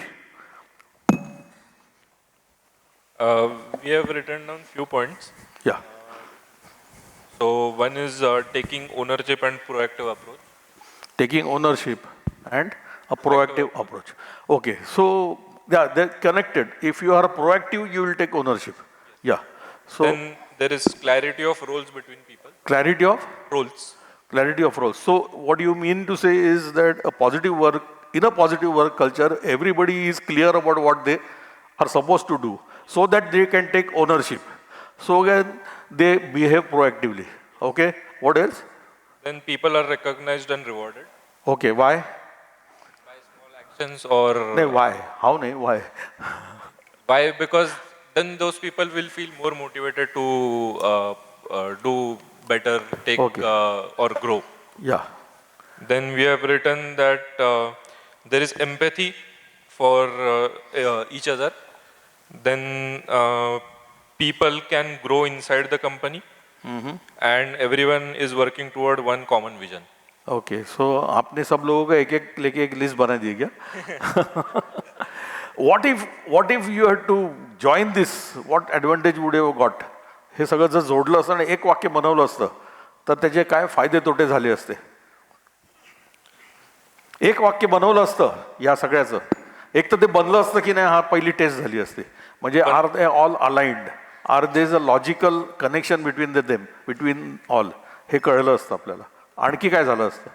Speaker 7: We have written down few points.
Speaker 1: Yeah.
Speaker 7: So one is taking ownership and proactive approach.
Speaker 1: Taking ownership and a proactive approach. Okay, so yeah, they're connected. If you are proactive, you will take ownership. Yeah. So
Speaker 7: Then there is clarity of roles between people.
Speaker 1: clarity of
Speaker 7: Roles.
Speaker 1: clarity of roles. So what you mean to say is that in a positive work culture, everybody is clear about what they are supposed to do, so that they can take ownership. So again, they behave proactively. Okay. What else?
Speaker 7: Then people are recognized and rewarded
Speaker 1: Okay. Why?
Speaker 7: by small actions or
Speaker 1: No, why? How? No, why?
Speaker 7: why? Because then those people will feel more motivated to do better, take
Speaker 1: Okay.
Speaker 7: or grow.
Speaker 1: Yeah.
Speaker 7: Then we have written that there is empathy for each other. Then people can grow inside the company, and everyone is working toward one common vision.
Speaker 1: Okay, so आपने सब लोगों का एक एक लेके एक list बना दी क्या? What if you had to join this, what advantage would have got? हे सगळं जर जोडलं असतं आणि एक वाक्य बनवलं असतं तर त्याचे काय फायदे तोटे झाले असते? एक वाक्य बनवलं असतं या सगळ्याचं, एक तर ते बनलं असतं की नाही, हा पहिली टेस्ट झाली असते. म्हणजे are they all aligned, are they is a logical connection between all, हे कळलं असतं आपल्याला. आणखी काय झालं असतं?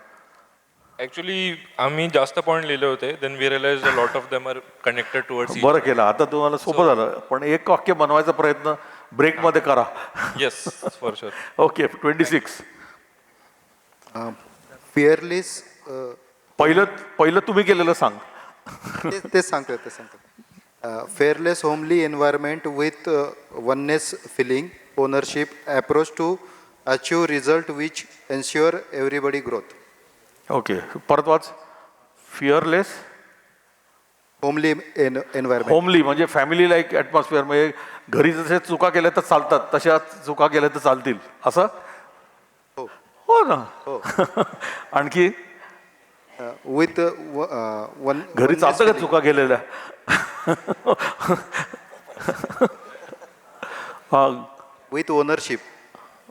Speaker 7: ऍक्च्युली आम्ही जास्त पॉईंट लिहिले होते, then we realize a lot of them are connected towards
Speaker 1: बरं केलं, आता तुम्हाला सोपं झालं. पण एक वाक्य बनवायचा प्रयत्न ब्रेकमध्ये करा.
Speaker 7: Yes, for sure.
Speaker 1: Okay, 26.
Speaker 8: Fearless
Speaker 1: पहिलं तुम्ही केलेलं सांग.
Speaker 8: ते सांगतो. Fearless homely environment with oneness feeling ownership approach to achieve result which ensure everybody growth.
Speaker 1: Okay, परत वाच. Fearless
Speaker 8: homely environment.
Speaker 1: होमली म्हणजे फॅमिली लाईक ॲटमॉस्फिअर, म्हणजे घरी जसे चुका केल्या तर चालतात तशा चुका केल्या तर चालतील असं.
Speaker 8: हो.
Speaker 1: हो ना.
Speaker 8: हो.
Speaker 1: आणखी
Speaker 8: विथ वन
Speaker 1: घरी चालतं का चुका केलेल्या?
Speaker 8: With ownership.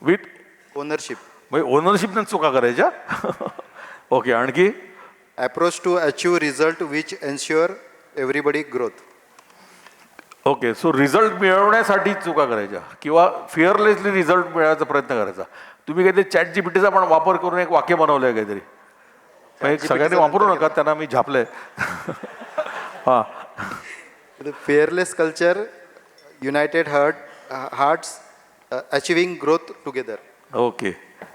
Speaker 1: विथ
Speaker 8: ओनरशिप
Speaker 1: म्हणजे ओनरशिपने चुका करायच्या. ओके, आणखी
Speaker 8: approach to achieve result which ensure everybody growth.
Speaker 1: Okay, so result मिळवण्यासाठी चुका करायच्या किंवा फिअरलेसली रिझल्ट मिळवायचा प्रयत्न करायचा. तुम्ही काहीतरी ChatGPTचा पण वापर करून एक वाक्य बनवलंय काहीतरी. सगळ्यांनी वापरू नका, त्यांना मी झापलंय. हां,
Speaker 8: fearless culture united hearts achieving growth together.
Speaker 1: Okay,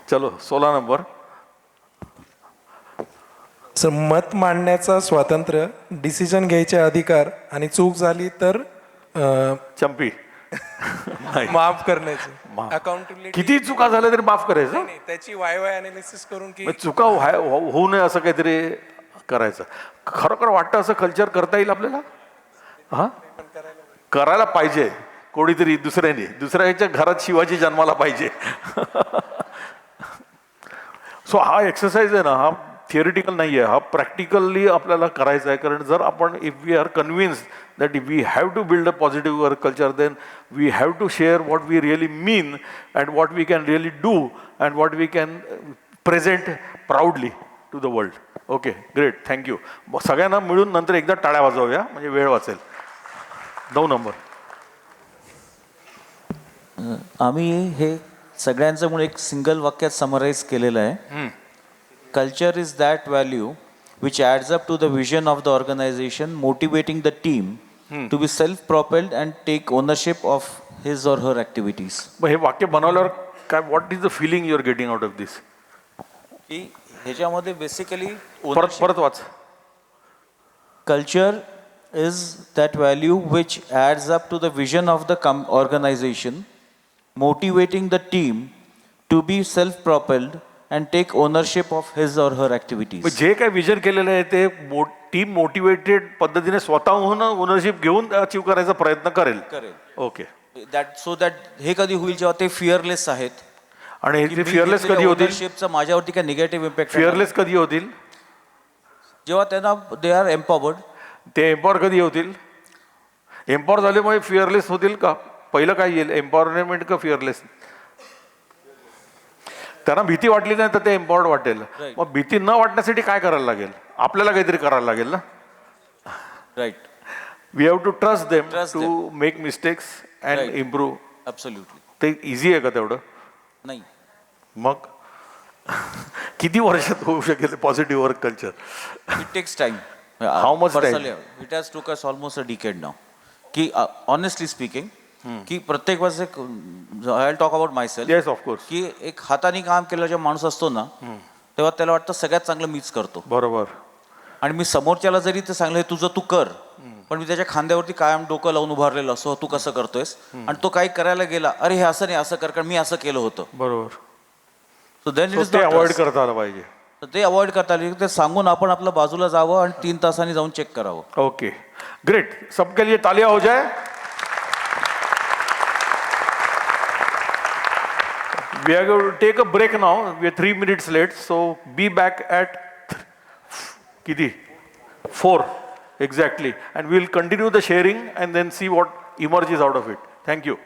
Speaker 1: चलो 16 नंबर.
Speaker 9: सर, मत मांडण्याचा स्वातंत्र्य, डिसिजन घ्यायचे अधिकार आणि चूक झाली तर
Speaker 1: चंपी
Speaker 9: माफ करण्याचे अकाउंटेबिलिटी.
Speaker 1: किती चुका झाल्या तरी माफ करायचं.
Speaker 9: त्याची वाय अनालिसिस करून की
Speaker 1: चुका होऊ नये असं काहीतरी करायचं. खरोखर वाटतं असं कल्चर करता येईल आपल्याला? हा, करायला पाहिजे. कोणीतरी दुसऱ्याच्या घरात शिवाजी जन्माला पाहिजे. सो हा एक्सरसाइज आहे ना, हा थिअरिटिकल नाही आहे, हा प्रॅक्टिकली आपल्याला करायचा आहे. कारण जर आपण if we are convinced that we have to build a positive work culture, then we have to share what we really mean and what we can really do and what we can present proudly to the world. Okay, great, thank you. सगळ्यांना मिळून नंतर एकदा टाळ्या वाजवूया, म्हणजे वेळ वाचेल. 9 number.
Speaker 10: आम्ही हे सगळ्यांचं म्हणून एक सिंगल वाक्यात समराईज केलेलं आहे. Culture is that value which adds up to the vision of the organization, motivating the team to be self-propelled and take ownership of his or her activities.
Speaker 1: मग हे वाक्य बनवल्यावर काय, what is the feeling you are getting out of this?
Speaker 10: की ह्याच्यामध्ये basically
Speaker 1: परत वाच.
Speaker 10: Culture is that value which adds up to the vision of the organization, motivating the team to be self-propelled and take ownership of his or her activities.
Speaker 1: जे काय vision केलेलं आहे ते team motivated पद्धतीने स्वतःहून ownership घेऊन achieve करायचा प्रयत्न करेल. ओके,
Speaker 10: दॅट सो दॅट हे कधी होईल जेव्हा ते फिअरलेस आहेत.
Speaker 1: आणि ते फिअरलेस कधी होतील?
Speaker 10: ओनरशिपचा माझ्यावरती काय निगेटिव्ह इम्पॅक्ट?
Speaker 1: फिअरलेस कधी होतील?
Speaker 10: जेव्हा त्यांना दे आर एम्पॉवर्ड.
Speaker 1: ते एम्पॉवर कधी होतील? एम्पॉवर झाल्यामुळे फिअरलेस होतील का? पहिलं काय येईल, एम्पॉवरमेंट का फिअरलेस? त्यांना भीती वाटली नाही तर ते एम्पॉवर्ड वाटेल. मग भीती न वाटण्यासाठी काय करायला लागेल? आपल्याला काहीतरी करायला लागेल ना.
Speaker 10: Right.
Speaker 1: We have to trust them to make mistakes and improve.
Speaker 10: Absolutely.
Speaker 1: ते इझी आहे का तेवढं?
Speaker 10: नाही.
Speaker 1: मग किती वर्षात होऊ शकेल positive work culture?
Speaker 10: It takes time.
Speaker 1: How much time?
Speaker 10: It has took us almost a decade now. की ऑनेस्टली स्पीकिंग, की प्रत्येक वेळेस एक I will talk about myself.
Speaker 1: Yes, of course.
Speaker 10: की एक हाताने काम केलेला जेव्हा माणूस असतो ना, तेव्हा त्याला वाटतं सगळ्यात चांगलं मीच करतो.
Speaker 1: बरोबर.
Speaker 10: आणि मी समोरच्याला जरी ते सांगलं हे तुझं तू कर, पण मी त्याच्या खांद्यावरती कायम डोकं लावून उभारलेलं असो, तू कसं करतोयस, आणि तो काही करायला गेला, अरे हे असं नाही, असं कर, कारण मी असं केलं होतं.
Speaker 1: बरोबर.
Speaker 10: सो देन इट इज
Speaker 1: ते अवॉइड करता आलं पाहिजे.
Speaker 10: ते अवॉइड करता आलं, ते सांगून आपण आपल्या बाजूला जावं आणि 3 तासांनी जाऊन चेक करावं.
Speaker 1: Okay, great. सबके लिए तालियां हो जाए. We are going to take a break now. We are 3 minutes late, so be back at Kidi 4 exactly, and we'll continue the sharing and then see what emerges out of it. Thank you.